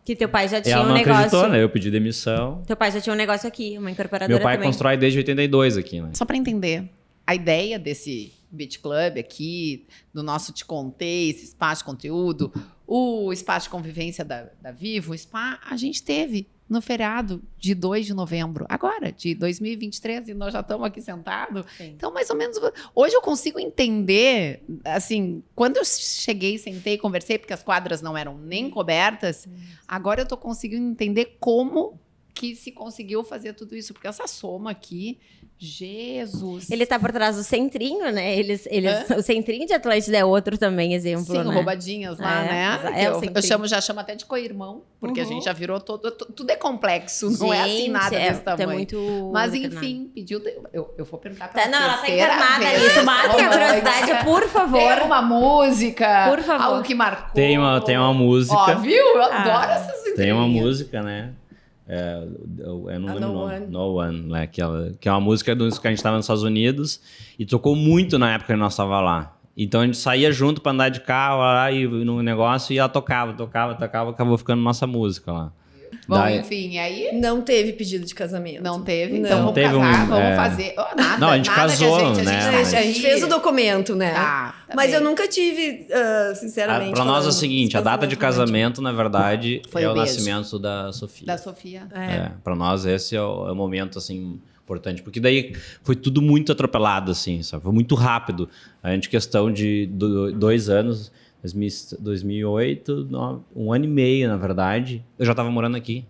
S1: Que teu pai já
S2: E
S1: tinha
S2: ela
S1: um
S2: não
S1: negócio.
S2: acreditou, né? Eu pedi demissão.
S1: Teu pai já tinha um negócio aqui, uma incorporadora
S2: Meu pai
S1: também.
S2: constrói desde 82 aqui, né?
S4: Só para entender, a ideia desse Beach Club aqui, do nosso Te Contei, esse espaço de conteúdo, o espaço de convivência da Vivo, o spa, a gente teve no feriado de 2 de novembro, agora, de 2023, e nós já estamos aqui sentados.
S1: Sim.
S4: Então, mais ou menos, hoje eu consigo entender, assim, quando eu cheguei, sentei, conversei, porque as quadras não eram nem cobertas, agora eu estou conseguindo entender como que se conseguiu fazer tudo isso, porque essa soma aqui, Jesus...
S1: Ele tá por trás do Centrinho, né?
S4: Hã?
S1: O Centrinho de Atlântida é outro também exemplo,
S4: Sim,
S1: né?
S4: roubadinhas lá,
S1: É,
S4: né?
S1: é
S4: Que
S1: o
S4: eu
S1: Centrinho.
S4: já chamo até de co-irmão, porque a
S1: Uhum.
S4: gente já virou tudo é complexo, não é assim nada desse
S1: Tu é
S4: tamanho.
S1: muito...
S4: Mas
S1: encarnado.
S4: enfim, pediu. Eu vou perguntar pra
S1: Tá, não, ela tá
S4: terceira
S1: encarnada
S4: vez.
S1: nisso. Mata a
S4: Romântica.
S1: curiosidade, por favor.
S4: Tem uma música,
S1: Por favor.
S4: algo que marcou.
S2: Tem uma música.
S4: Ó, viu? Eu adoro essas
S2: Tem uma
S4: entrelinhas.
S2: música, né? Eu não lembro o
S3: No
S2: nome.
S3: One.
S2: No One, né? Que é uma música que a gente estava nos Estados Unidos e tocou muito na época que nós estava lá. Então a gente saía junto para andar de carro lá e no negócio e ela tocava, acabou ficando nossa música lá.
S4: Bom,
S2: Daí-
S4: enfim, aí
S3: Não teve pedido de casamento.
S4: não teve.
S3: Não.
S4: Então vamos
S2: Teve
S4: casar, vamos
S2: é.
S4: fazer. Oh, nada,
S2: Não, a gente
S4: nada
S2: casou,
S4: que a gente,
S2: né,
S4: tá
S2: mas-
S3: A gente fez o documento, né?
S4: Tá
S3: Mas
S4: bem.
S3: eu nunca tive, sinceramente.
S2: Para nós é o
S3: falando,
S2: seguinte, a data de casamento, na verdade,
S4: Foi
S2: é
S4: o
S2: o
S4: beijo.
S2: nascimento da Sofia.
S4: Da Sofia.
S2: Para nós esse é o momento assim importante, porque daí foi tudo muito atropelado assim, sabe? Foi muito rápido. A gente questão de 2 anos, 2008, um ano e meio, na verdade, eu já estava morando aqui.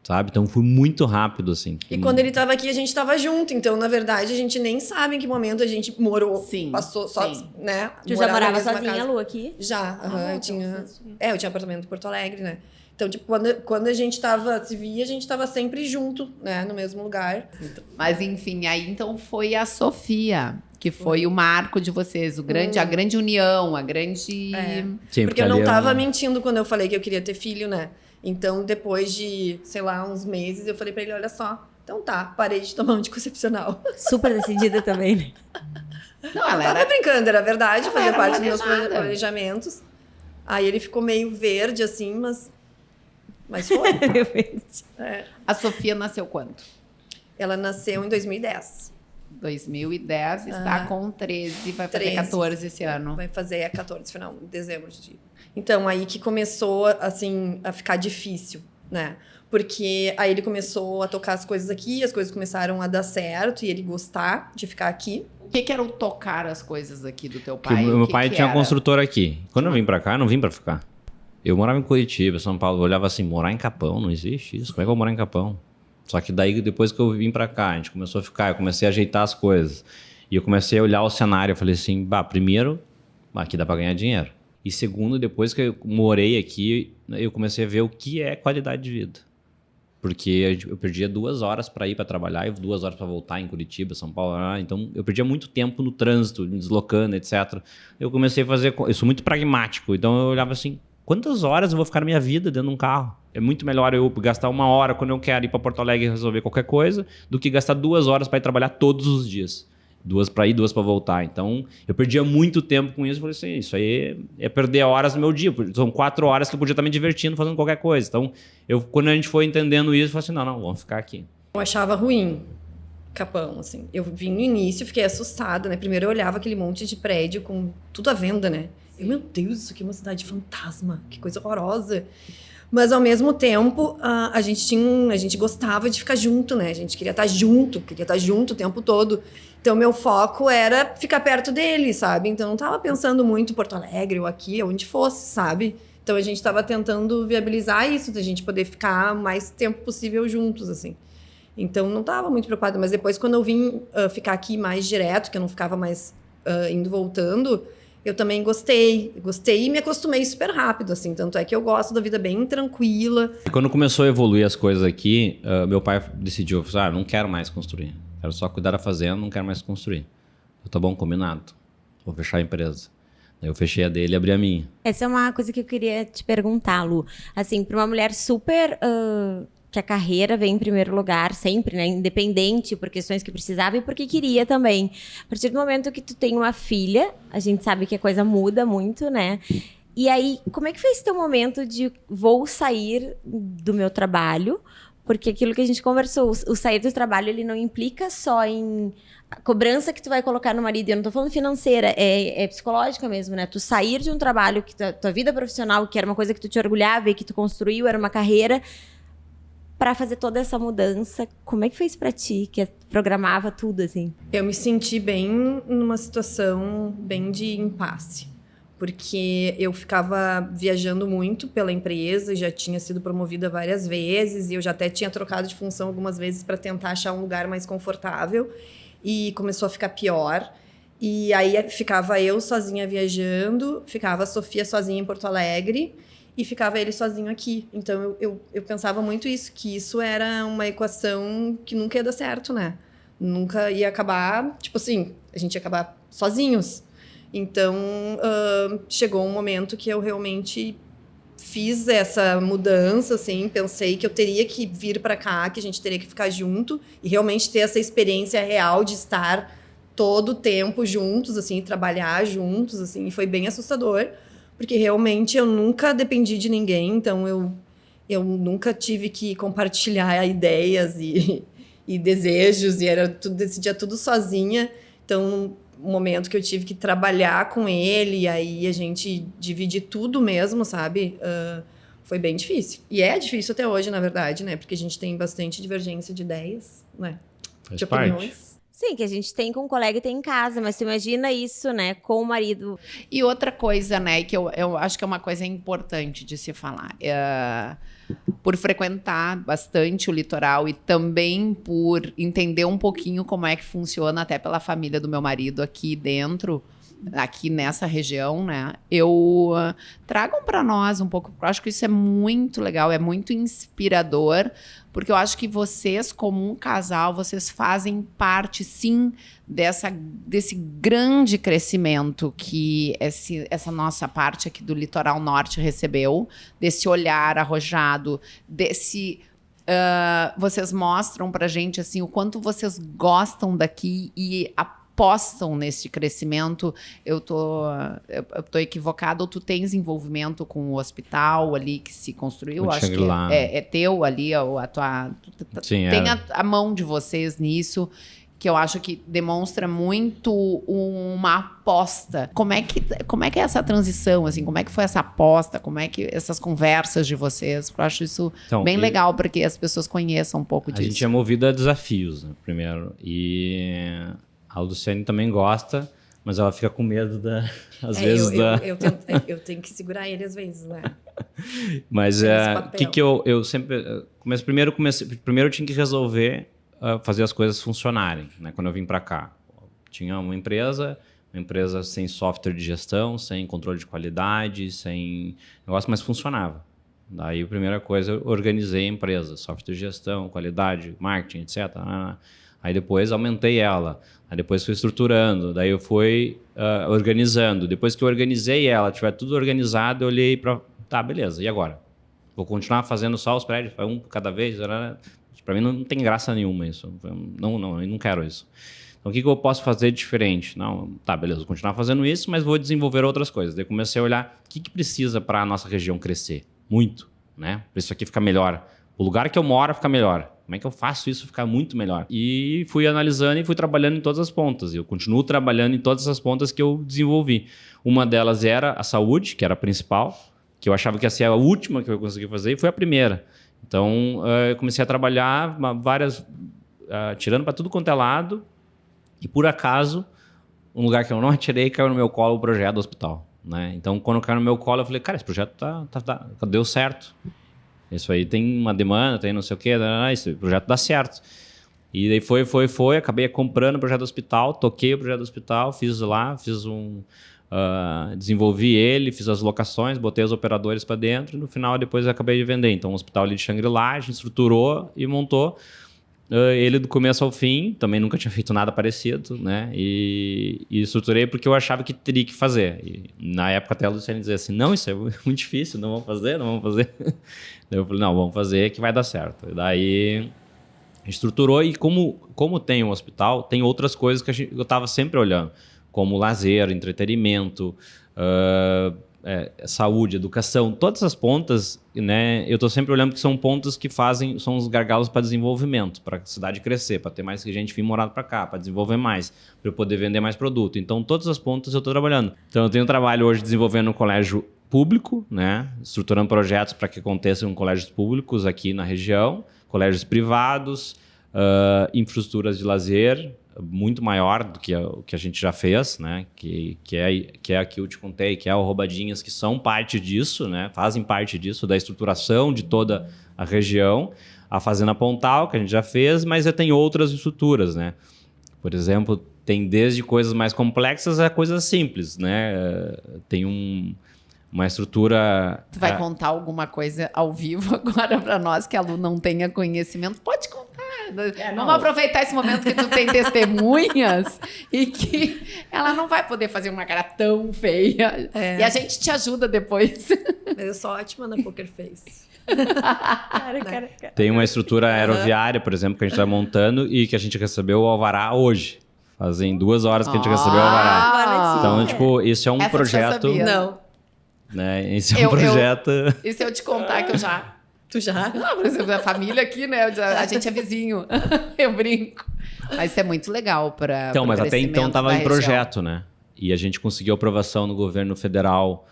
S2: sabe? Então foi muito rápido, assim.
S3: E quando ele tava aqui, a gente tava junto. Então, na verdade, a gente nem sabe em que momento a gente morou.
S4: Sim,
S3: Passou só,
S4: sim.
S3: né?
S1: Tu já
S3: morar na
S1: morava
S3: mesma
S1: sozinha,
S3: casa.
S1: Lu, aqui?
S3: Já, aham, eu tinha...
S1: sozinha.
S3: eu tinha apartamento em Porto Alegre, né? Então, tipo, quando a gente se via, a gente tava sempre junto, né? No mesmo lugar.
S4: Mas enfim, aí então foi a Sofia, que foi o marco de vocês, a grande união, a grande...
S2: Sim,
S3: Porque eu não
S2: ali
S3: tava mentindo quando eu falei que eu queria ter filho, né? Então, depois de, sei lá, uns meses, eu falei pra ele, olha só, então tá, parei de tomar anticoncepcional.
S1: Super decidida também, né?
S4: Não, ela
S3: Tava
S4: era...
S3: brincando, era verdade,
S4: Ela
S3: fazia
S4: era
S3: parte dos meus
S4: planejada.
S3: planejamentos. Aí ele ficou meio verde, assim, mas foi. É.
S4: A Sofia nasceu quando?
S3: Ela nasceu em 2010.
S4: 2010, está com 13, vai fazer
S3: 13.
S4: 14 esse ano.
S3: Vai fazer 14, final de dezembro. Então, aí que começou, assim, a ficar difícil, né? Porque aí ele começou a tocar as coisas aqui, as coisas começaram a dar certo e ele gostar de ficar aqui.
S4: O que era o tocar as coisas aqui do teu
S2: Que
S4: pai?
S2: meu pai tinha
S4: era?
S2: construtora aqui. Quando eu vim pra cá, eu não vim pra ficar. Eu morava em Curitiba, São Paulo. Eu olhava assim, morar em Capão, não existe isso. Como é que eu vou morar em Capão? Só que daí, depois que eu vim pra cá, a gente começou a ficar, eu comecei a ajeitar as coisas. E eu comecei a olhar o cenário. Eu falei assim, primeiro, aqui dá pra ganhar dinheiro. E segundo, depois que eu morei aqui, eu comecei a ver o que é qualidade de vida. Porque eu perdia 2 horas para ir para trabalhar e 2 horas para voltar em Curitiba, São Paulo. Então, eu perdia muito tempo no trânsito, me deslocando, etc. Eu comecei a fazer... Eu sou muito pragmático. Então, eu olhava assim, quantas horas eu vou ficar na minha vida dentro de um carro? É muito melhor eu gastar 1 hora quando eu quero ir para Porto Alegre e resolver qualquer coisa do que gastar 2 horas para ir trabalhar todos os dias. 2 para ir, 2 para voltar. Então, eu perdia muito tempo com isso. Eu falei assim, isso aí é perder horas no meu dia. São 4 horas que eu podia estar me divertindo fazendo qualquer coisa. Então, quando a gente foi entendendo isso, eu falei assim, não, vamos ficar aqui.
S3: Eu achava ruim Capão, assim. Eu vim no início, fiquei assustada, né? Primeiro eu olhava aquele monte de prédio com tudo à venda, né? Meu Deus, isso aqui é uma cidade fantasma. Que coisa horrorosa. Mas, ao mesmo tempo, a gente gostava de ficar junto, né? A gente queria estar junto o tempo todo. Então, meu foco era ficar perto dele, sabe? Então, não tava pensando muito em Porto Alegre ou aqui, onde fosse, sabe? Então, a gente tava tentando viabilizar isso, da gente poder ficar o mais tempo possível juntos, assim. Então, não tava muito preocupada. Mas depois, quando eu vim ficar aqui mais direto, que eu não ficava mais indo e voltando... Eu também gostei e me acostumei super rápido, assim. Tanto é que eu gosto da vida bem tranquila.
S2: Quando começou a evoluir as coisas aqui, meu pai decidiu, não quero mais construir. Quero só cuidar da fazenda, não quero mais construir. Tá bom, combinado. Vou fechar a empresa. Daí eu fechei a dele e abri a minha.
S1: Essa é uma coisa que eu queria te perguntar, Lu. Assim, para uma mulher super... que a carreira vem em primeiro lugar sempre, né? Independente por questões que precisava e porque queria também. A partir do momento que tu tem uma filha, a gente sabe que a coisa muda muito, né? E aí, como é que foi esse teu momento de vou sair do meu trabalho? Porque aquilo que a gente conversou, o sair do trabalho, ele não implica só em a cobrança que tu vai colocar no marido. Eu não tô falando financeira, é psicológica mesmo, né? Tu sair de um trabalho, que tua vida profissional, que era uma coisa que tu te orgulhava e que tu construiu, era uma carreira... Para fazer toda essa mudança, como é que foi isso para ti, que programava tudo, assim?
S3: Eu me senti bem numa situação bem de impasse, porque eu ficava viajando muito pela empresa, já tinha sido promovida várias vezes, e eu já até tinha trocado de função algumas vezes para tentar achar um lugar mais confortável, e começou a ficar pior. E aí ficava eu sozinha viajando, ficava a Sofia sozinha em Porto Alegre, e ficava ele sozinho aqui. Então, eu pensava muito isso, que isso era uma equação que nunca ia dar certo, né? Nunca ia acabar, tipo assim, a gente ia acabar sozinhos. Então, chegou um momento que eu realmente fiz essa mudança, assim, pensei que eu teria que vir para cá, que a gente teria que ficar junto e realmente ter essa experiência real de estar todo o tempo juntos, assim, trabalhar juntos, assim, e foi bem assustador. Porque realmente eu nunca dependi de ninguém, então eu nunca tive que compartilhar ideias e desejos, e decidia tudo sozinha. Então, um momento que eu tive que trabalhar com ele, e aí a gente dividir tudo mesmo, sabe? Foi bem difícil. E é difícil até hoje, na verdade, né? Porque a gente tem bastante divergência de ideias, né?
S2: Faz
S3: De
S2: parte.
S3: opiniões.
S1: Sim, que a gente tem com um colega e tem em casa, mas tu imagina isso, né, com o marido.
S4: E outra coisa, né, que eu acho que é uma coisa importante de se falar. Por frequentar bastante o litoral e também por entender um pouquinho como é que funciona, até pela família do meu marido aqui dentro, aqui nessa região, né? Tragam para nós um pouco, eu acho que isso é muito legal, é muito inspirador, porque eu acho que vocês, como um casal, vocês fazem parte, sim, desse grande crescimento que essa nossa parte aqui do litoral norte recebeu, desse olhar arrojado, vocês mostram pra gente assim, o quanto vocês gostam daqui e apostam nesse crescimento. Eu tô equivocada, ou tu tens envolvimento com o hospital ali que se construiu? Acho que é teu ali, a tua...
S2: Sim,
S4: tem a mão de vocês nisso, que eu acho que demonstra muito uma aposta. Como é que é essa transição, assim? Como é que foi essa aposta? Como é que essas conversas de vocês? Eu acho isso bem legal, para que as pessoas conheçam um pouco disso.
S2: A gente é movido a desafios, né, primeiro. E a Luciane também gosta, mas ela fica com medo às vezes
S3: eu tenho que segurar ele às vezes, né?
S2: Mas que eu sempre primeiro eu tinha que resolver fazer as coisas funcionarem, né? Quando eu vim para cá, tinha uma empresa sem software de gestão, sem controle de qualidade, sem negócio, mas funcionava. Daí a primeira coisa, eu organizei a empresa, software de gestão, qualidade, marketing, etc. Aí depois aumentei ela, aí depois fui estruturando, daí eu fui organizando. Depois que eu organizei ela, tiver tudo organizado, eu olhei para... Tá, beleza, e agora? Vou continuar fazendo só os prédios, um por cada vez? Para mim não tem graça nenhuma isso. Não, eu não quero isso. Então o que eu posso fazer diferente? Não, tá, beleza, vou continuar fazendo isso, mas vou desenvolver outras coisas. Daí comecei a olhar o que precisa para a nossa região crescer. Muito, né? Para isso aqui ficar melhor. O lugar que eu moro ficar melhor. Como é que eu faço isso ficar muito melhor? E fui analisando e fui trabalhando em todas as pontas. Eu continuo trabalhando em todas as pontas que eu desenvolvi. Uma delas era a saúde, que era a principal, que eu achava que ia ser a última que eu consegui fazer, e foi a primeira. Então, eu comecei a trabalhar tirando para tudo quanto é lado, e por acaso, um lugar que eu não atirei, caiu no meu colo o projeto do hospital, né? Então, quando caiu no meu colo, eu falei, cara, esse projeto deu certo. Isso aí tem uma demanda, tem não sei o quê, esse projeto dá certo. E daí foi, acabei comprando o projeto do hospital, toquei o projeto do hospital, desenvolvi ele, fiz as locações, botei os operadores para dentro e no final depois eu acabei de vender. Então o hospital ali de Xangri-Lá, a gente estruturou e montou ele do começo ao fim. Também nunca tinha feito nada parecido, né? E estruturei porque eu achava que teria que fazer. E na época até a Luciane dizia assim, não, isso é muito difícil, não vamos fazer. Daí eu falei, não, vamos fazer que vai dar certo. E daí estruturou e como tem um hospital, tem outras coisas que eu estava sempre olhando, como lazer, entretenimento, saúde, educação, todas as pontas, né? Eu estou sempre olhando que são pontos que são os gargalos para desenvolvimento, para a cidade crescer, para ter mais gente vir morar para cá, para desenvolver mais, para eu poder vender mais produto. Então, todas as pontas eu estou trabalhando. Então, eu tenho trabalho hoje desenvolvendo um colégio público, né? Estruturando projetos para que aconteçam em colégios públicos aqui na região, colégios privados, infraestruturas de lazer, muito maior do que o que a gente já fez, né? Que é a que eu te contei, que é o Roubadinhas, que são parte disso, né? Fazem parte disso, da estruturação de toda a região. A Fazenda Pontal, que a gente já fez, mas já tem outras estruturas, né? Por exemplo, tem desde coisas mais complexas a coisas simples, né? Tem uma estrutura...
S4: Tu vai contar alguma coisa ao vivo agora para nós, que a Lu não tenha conhecimento? Pode contar. Vamos aproveitar esse momento que tu tem testemunhas e que ela não vai poder fazer uma cara tão feia. E a gente te ajuda depois.
S3: Mas eu sou ótima na Poker Face.
S2: Tem uma estrutura aeroviária, por exemplo, que a gente está montando e que a gente recebeu o alvará hoje. Fazem 2 horas que a gente recebeu o alvará. Então, tipo, isso é um projeto...
S3: Não.
S2: Né? Esse é um projeto...
S4: E se eu te contar que eu já...
S3: Tu já?
S4: Não, por exemplo, a família aqui, né? A gente é vizinho. Eu brinco. Mas isso é muito legal para...
S2: Então, mas até então estava em projeto, né? E a gente conseguiu aprovação no governo federal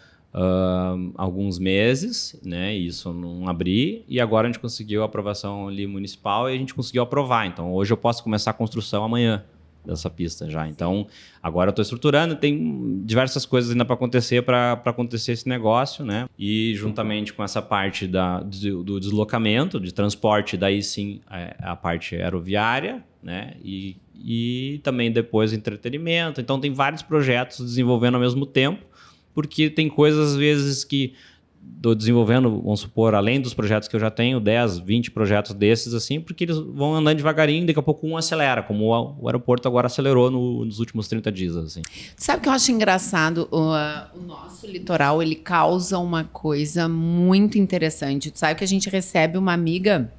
S2: alguns meses, né? E isso não abri. E agora a gente conseguiu a aprovação ali municipal e a gente conseguiu aprovar. Então, hoje eu posso começar a construção amanhã. dessa pista já. Então, agora eu estou estruturando, tem diversas coisas ainda para acontecer esse negócio, né? E juntamente com essa parte do deslocamento, de transporte, daí sim a parte aeroviária, né? E também depois entretenimento. Então, tem vários projetos desenvolvendo ao mesmo tempo, porque tem coisas às vezes que estou desenvolvendo, vamos supor, além dos projetos que eu já tenho, 10, 20 projetos desses, assim, porque eles vão andando devagarinho, daqui a pouco um acelera, como o aeroporto agora acelerou nos últimos 30 dias, assim.
S4: Sabe o que eu acho engraçado? O nosso litoral, ele causa uma coisa muito interessante. Tu sabe que a gente recebe uma amiga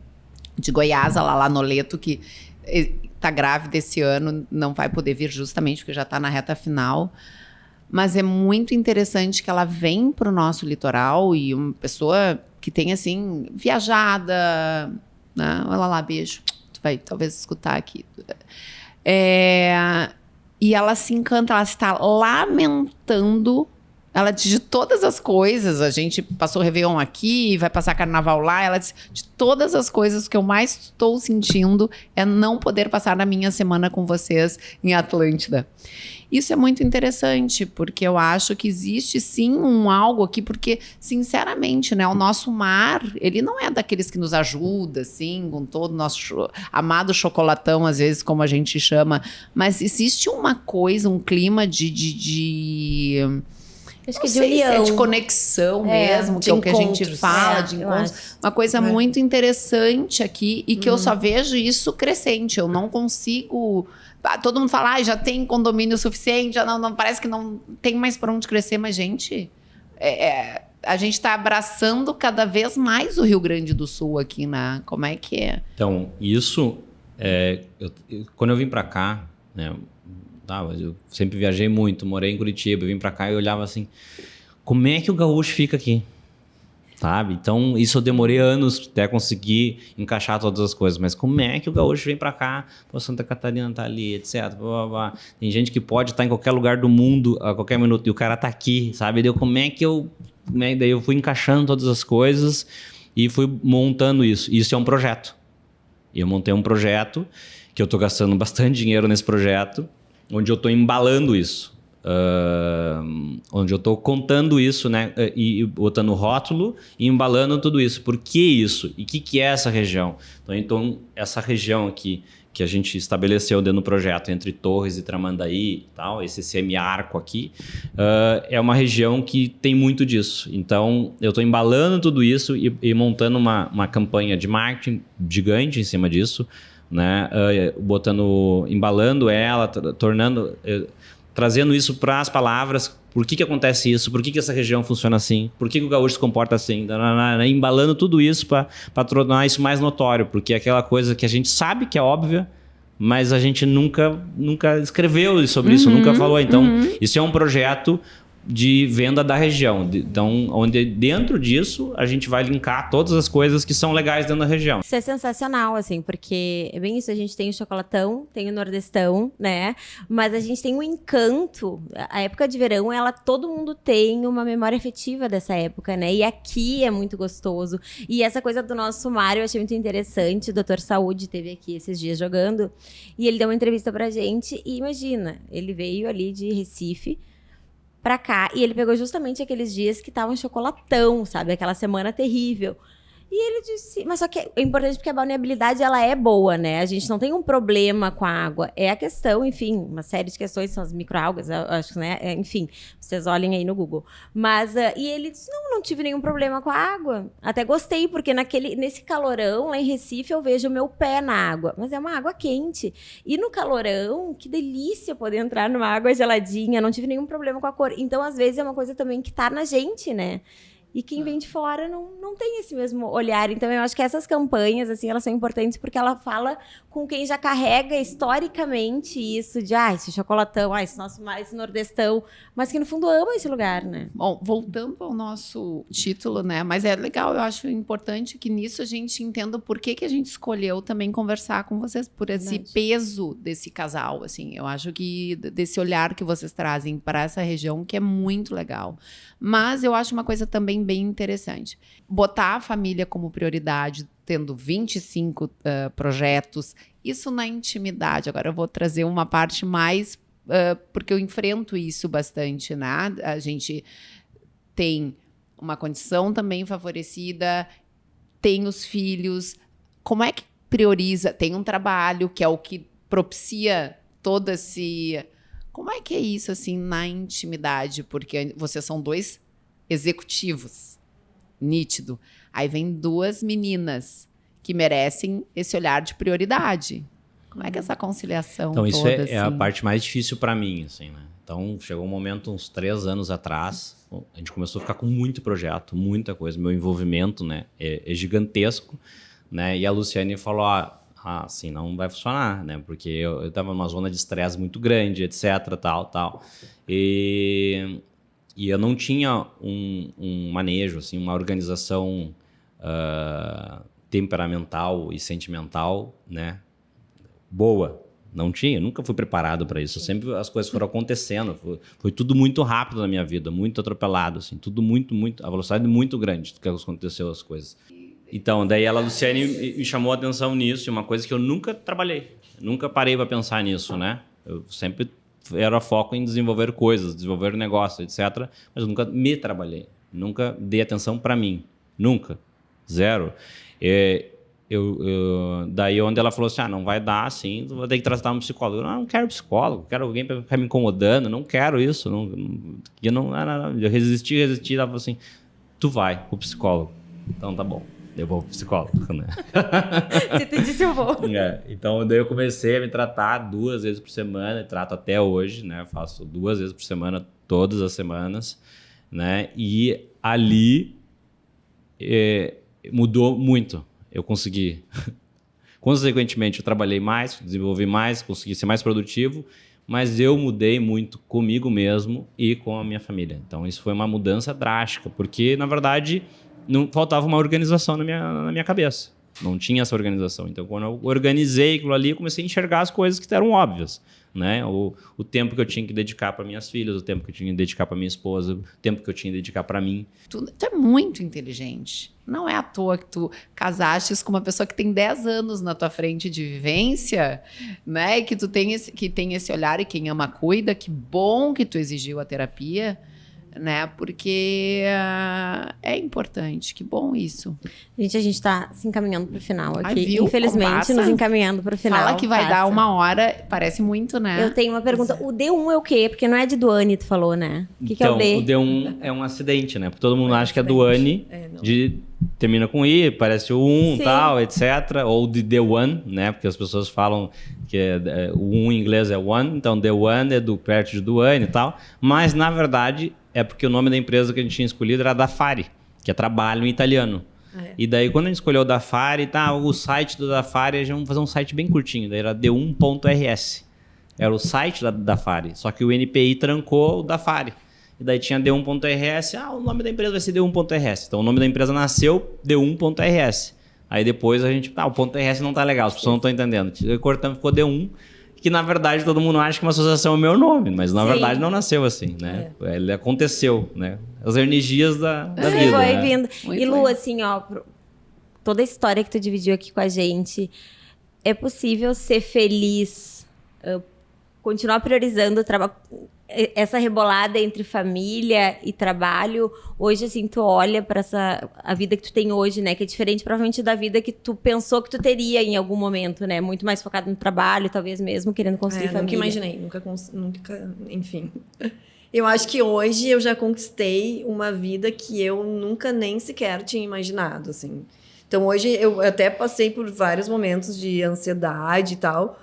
S4: de Goiás, lá no Leto, que está grávida esse ano, não vai poder vir justamente porque já está na reta final. Mas é muito interessante que ela vem para o nosso litoral e uma pessoa que tem, assim, viajada, né? Olha lá, beijo. Tu vai talvez escutar aqui. E ela se encanta, ela está lamentando. Ela diz de todas as coisas, a gente passou o Réveillon aqui, vai passar Carnaval lá, ela diz de todas as coisas que eu mais estou sentindo é não poder passar na minha semana com vocês em Atlântida. Isso é muito interessante, porque eu acho que existe sim algo aqui, porque, sinceramente, né, o nosso mar, ele não é daqueles que nos ajuda, assim, com todo o nosso amado chocolatão, às vezes, como a gente chama, mas existe uma coisa, um clima
S1: Acho que de união.
S4: É de conexão mesmo, que é o que a gente fala, de encontros. Uma coisa muito interessante aqui e que eu só vejo isso crescente. Eu não consigo... Todo mundo fala, já tem condomínio suficiente, já não parece que não tem mais para onde crescer. Mas, gente, a gente está abraçando cada vez mais o Rio Grande do Sul aqui, né? Como é que é?
S2: Então, isso... quando eu vim para cá, né... eu sempre viajei muito, morei em Curitiba, vim pra cá e olhava assim, como é que o gaúcho fica aqui? Sabe? Então, isso eu demorei anos até conseguir encaixar todas as coisas, mas como é que o gaúcho vem pra cá? Pô, Santa Catarina tá ali, etc. Blá, blá, blá. Tem gente que pode estar em qualquer lugar do mundo a qualquer minuto e o cara tá aqui, sabe? Daí eu fui encaixando todas as coisas e fui montando isso. Isso é um projeto. E eu montei um projeto que eu tô gastando bastante dinheiro nesse projeto, onde eu estou embalando isso, onde eu estou contando isso, né, e botando rótulo e embalando tudo isso. Por que isso? E o que é essa região? Então, essa região aqui que a gente estabeleceu dentro do projeto, entre Torres e Tramandaí e tal, esse semiarco aqui, é uma região que tem muito disso. Então, eu estou embalando tudo isso e montando uma campanha de marketing gigante em cima disso, né, embalando ela, trazendo isso para as palavras, por que acontece isso, por que essa região funciona assim, por que o gaúcho se comporta assim, embalando tudo isso para tornar isso mais notório, porque é aquela coisa que a gente sabe que é óbvia, mas a gente nunca escreveu sobre isso, nunca falou. Então, isso é um projeto de venda da região. Então, onde dentro disso a gente vai linkar todas as coisas que são legais dentro da região.
S1: Isso é sensacional, assim, porque é bem isso, a gente tem o chocolatão, tem o nordestão, né? Mas a gente tem um encanto. A época de verão, todo mundo tem uma memória afetiva dessa época, né? E aqui é muito gostoso. E essa coisa do nosso mar eu achei muito interessante. O Dr. Saúde esteve aqui esses dias jogando e ele deu uma entrevista pra gente e imagina, ele veio ali de Recife pra cá, e ele pegou justamente aqueles dias que estavam chocolatão, sabe? Aquela semana terrível. E ele disse, mas só que é importante porque a balneabilidade, ela é boa, né? A gente não tem um problema com a água. É a questão, enfim, uma série de questões, são as microalgas, acho que, né? Enfim, vocês olhem aí no Google. Mas, e ele disse, não tive nenhum problema com a água. Até gostei, porque nesse calorão, lá em Recife, eu vejo o meu pé na água. Mas é uma água quente. E no calorão, que delícia poder entrar numa água geladinha. Não tive nenhum problema com a cor. Então, às vezes, é uma coisa também que tá na gente, né? E quem vem de fora não tem esse mesmo olhar. Então, eu acho que essas campanhas, assim, elas são importantes porque ela fala com quem já carrega historicamente isso de, esse chocolatão, esse nordestão, mas que no fundo ama esse lugar, né?
S4: Bom, voltando ao nosso título, né? Mas é legal, eu acho importante que nisso a gente entenda por que a gente escolheu também conversar com vocês, por esse peso desse casal, assim. Eu acho que desse olhar que vocês trazem para essa região, que é muito legal. Mas eu acho uma coisa também bem interessante. Botar a família como prioridade, tendo 25 projetos Isso na intimidade. Agora eu vou trazer uma parte mais... porque eu enfrento isso bastante, né? A gente tem uma condição também favorecida, tem os filhos. Como é que prioriza? Tem um trabalho que é o que propicia todo esse... Como é que é isso, assim, na intimidade? Porque vocês são 2 executivos, nítido. Aí vem 2 meninas que merecem esse olhar de prioridade. Como é que é essa conciliação
S2: Então, isso
S4: toda,
S2: é a
S4: assim?
S2: parte mais difícil para mim, assim, né? Então, chegou um momento, uns 3 anos atrás, a gente começou a ficar com muito projeto, muita coisa. Meu envolvimento, né, é gigantesco, né? E a Luciane falou, assim, não vai funcionar, né? Porque eu tava numa zona de estresse muito grande, etc, tal. E eu não tinha um manejo, assim, uma organização temperamental e sentimental, né? Boa. Não tinha, nunca fui preparado para isso. Sempre as coisas foram acontecendo. Foi tudo muito rápido na minha vida, muito atropelado, assim, tudo muito, a velocidade muito grande do que aconteceu as coisas. Então, daí a Luciane me chamou a atenção nisso, e uma coisa que eu nunca trabalhei, nunca parei para pensar nisso, né? Eu sempre era foco em desenvolver coisas, desenvolver negócio, etc. Mas eu nunca me trabalhei, nunca dei atenção para mim, nunca, zero. Daí onde ela falou assim, não vai dar assim, vou ter que tratar um psicólogo. Eu não quero psicólogo, quero alguém para ficar me incomodando, não quero isso. Eu resisti, ela falou assim, tu vai pro psicólogo. Então tá bom, eu vou pro psicólogo, né?
S1: Se tu disse, eu vou.
S2: Então daí eu comecei a me tratar 2 vezes por semana, e trato até hoje, né? Faço 2 vezes por semana, todas as semanas, né? E ali mudou muito. Eu consegui, consequentemente, eu trabalhei mais, desenvolvi mais, consegui ser mais produtivo, mas eu mudei muito comigo mesmo e com a minha família. Então, isso foi uma mudança drástica, porque, na verdade, não faltava uma organização na minha cabeça. Não tinha essa organização. Então, quando eu organizei aquilo ali, eu comecei a enxergar as coisas que eram óbvias, né? O tempo que eu tinha que dedicar para minhas filhas, o tempo que eu tinha que dedicar para minha esposa, o tempo que eu tinha que dedicar para mim.
S4: Tu é muito inteligente. Não é à toa que tu casastes com uma pessoa que tem 10 anos na tua frente de vivência, né? E que tu tem esse olhar, e quem ama cuida. Que bom que tu exigiu a terapia, né? Porque é importante. Que bom isso.
S1: Gente, a gente tá se encaminhando pro final aqui.
S4: Ai, viu?
S1: Infelizmente, nos encaminhando pro final.
S4: Fala que vai dar 1 hora, parece muito, né?
S1: Eu tenho uma pergunta. O D1 é o quê? Porque não é de Duane, tu falou, né? O que é o D?
S2: O D1 é um acidente, né? Porque todo mundo acha que é Duane, termina com I, parece o 1 e tal, etc. Ou de The One, né? Porque as pessoas falam que o 1 em inglês é one, então The One é perto de Duane e tal. Mas, na verdade, é porque o nome da empresa que a gente tinha escolhido era Dafari, que é trabalho em italiano. E daí, quando a gente escolheu o Dafari, o site do Dafari, a gente vamos fazer um site bem curtinho, daí era D1.rs. Era o site da Dafari, só que o NPI trancou o Dafari. E daí tinha D1.rs, o nome da empresa vai ser D1.rs. Então, o nome da empresa nasceu D1.rs. Aí depois a gente, o ponto .rs não tá legal, as pessoas não estão entendendo. Cortamos, ficou D1, que na verdade todo mundo acha que uma associação é o meu nome, mas na verdade não nasceu assim, né? Ele aconteceu, né? As energias da vida.
S1: Foi
S2: né?
S1: vindo.
S4: Muito
S1: E Lu, assim, toda a história que tu dividiu aqui com a gente, é possível ser feliz, continuar priorizando o trabalho, essa rebolada entre família e trabalho? Hoje, assim, tu olha para a vida que tu tem hoje, né? Que é diferente, provavelmente, da vida que tu pensou que tu teria em algum momento, né? Muito mais focado no trabalho, talvez mesmo querendo construir família.
S3: Nunca imaginei, nunca, enfim. Eu acho que hoje eu já conquistei uma vida que eu nunca nem sequer tinha imaginado, assim. Então, hoje eu até passei por vários momentos de ansiedade e tal,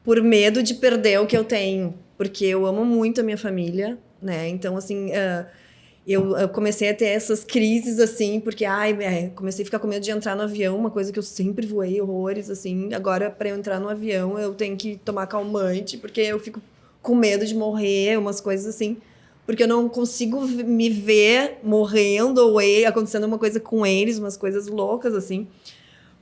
S3: por medo de perder o que eu tenho. Porque eu amo muito a minha família, né? Então, assim, eu comecei a ter essas crises, assim, porque, comecei a ficar com medo de entrar no avião, uma coisa que eu sempre voei horrores, assim. Agora, para eu entrar no avião, eu tenho que tomar calmante, porque eu fico com medo de morrer, umas coisas assim. Porque eu não consigo me ver morrendo ou acontecendo uma coisa com eles, umas coisas loucas, assim.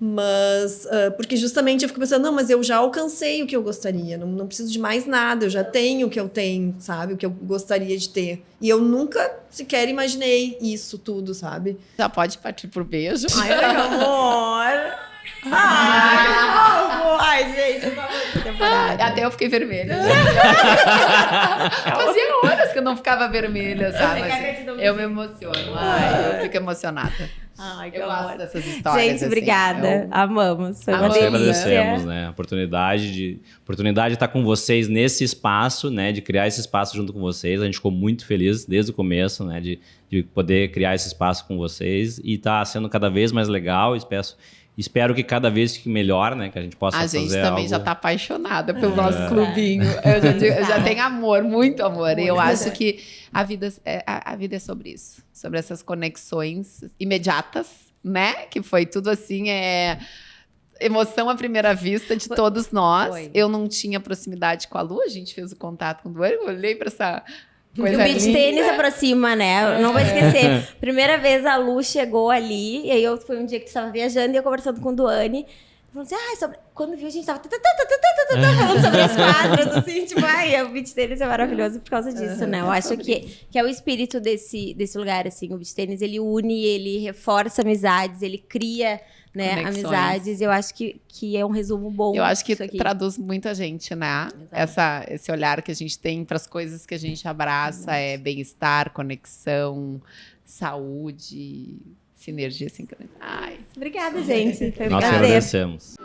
S3: Mas, porque justamente eu fico pensando, não, mas eu já alcancei o que eu gostaria, não preciso de mais nada, eu já tenho o que eu tenho, sabe? O que eu gostaria de ter. E eu nunca sequer imaginei isso tudo, sabe?
S4: Já pode partir pro beijo.
S1: Ai, meu amor! Ai, gente,
S4: Até eu fiquei vermelha. Fazia horas que eu não ficava vermelha, sabe? Mas eu me emociono. Ai, eu fico emocionada.
S1: Ai, que
S4: Eu
S1: amor.
S4: gosto dessas histórias.
S1: Gente,
S4: assim.
S1: obrigada. Amamos. Foi uma
S4: Amamos.
S2: Nós que
S1: delícia.
S2: agradecemos, né? A oportunidade de estar com vocês nesse espaço, né? De criar esse espaço junto com vocês. A gente ficou muito feliz desde o começo, né? De poder criar esse espaço com vocês. E tá sendo cada vez mais legal. Espero que cada vez fique melhor, né? Que a gente possa fazer
S4: A gente também
S2: algo...
S4: já tá apaixonada pelo nosso clubinho. Eu já tenho amor, muito amor. E eu acho que a vida é sobre isso. Sobre essas conexões imediatas, né? Que foi tudo assim, emoção à primeira vista de todos nós.
S1: Foi.
S4: Eu não tinha proximidade com a Lu, a gente fez o contato com o Duane, eu olhei pra essa
S1: E o
S4: coisa
S1: beach
S4: linda.
S1: tênis aproxima, né? Eu não vou esquecer. Primeira vez a Lu chegou ali, e aí foi um dia que tu estava viajando e eu conversando com o Duane. Falando assim, quando viu, a gente tava falando sobre as quadras, assim, tipo, o beach tênis é maravilhoso por causa disso, né? Eu acho que é o espírito desse lugar, assim. O beach tênis, ele une, ele reforça amizades, ele cria, né,
S4: Conexões.
S1: amizades. Eu acho que é um resumo bom.
S4: Eu acho que
S1: isso aqui.
S4: traduz muita gente, né? Esse olhar que a gente tem para as coisas que a gente abraça, bem-estar, conexão, saúde, sinergia, sincronização. Ai,
S1: Obrigada, gente. Foi um
S2: Nós que
S1: prazer.
S2: agradecemos.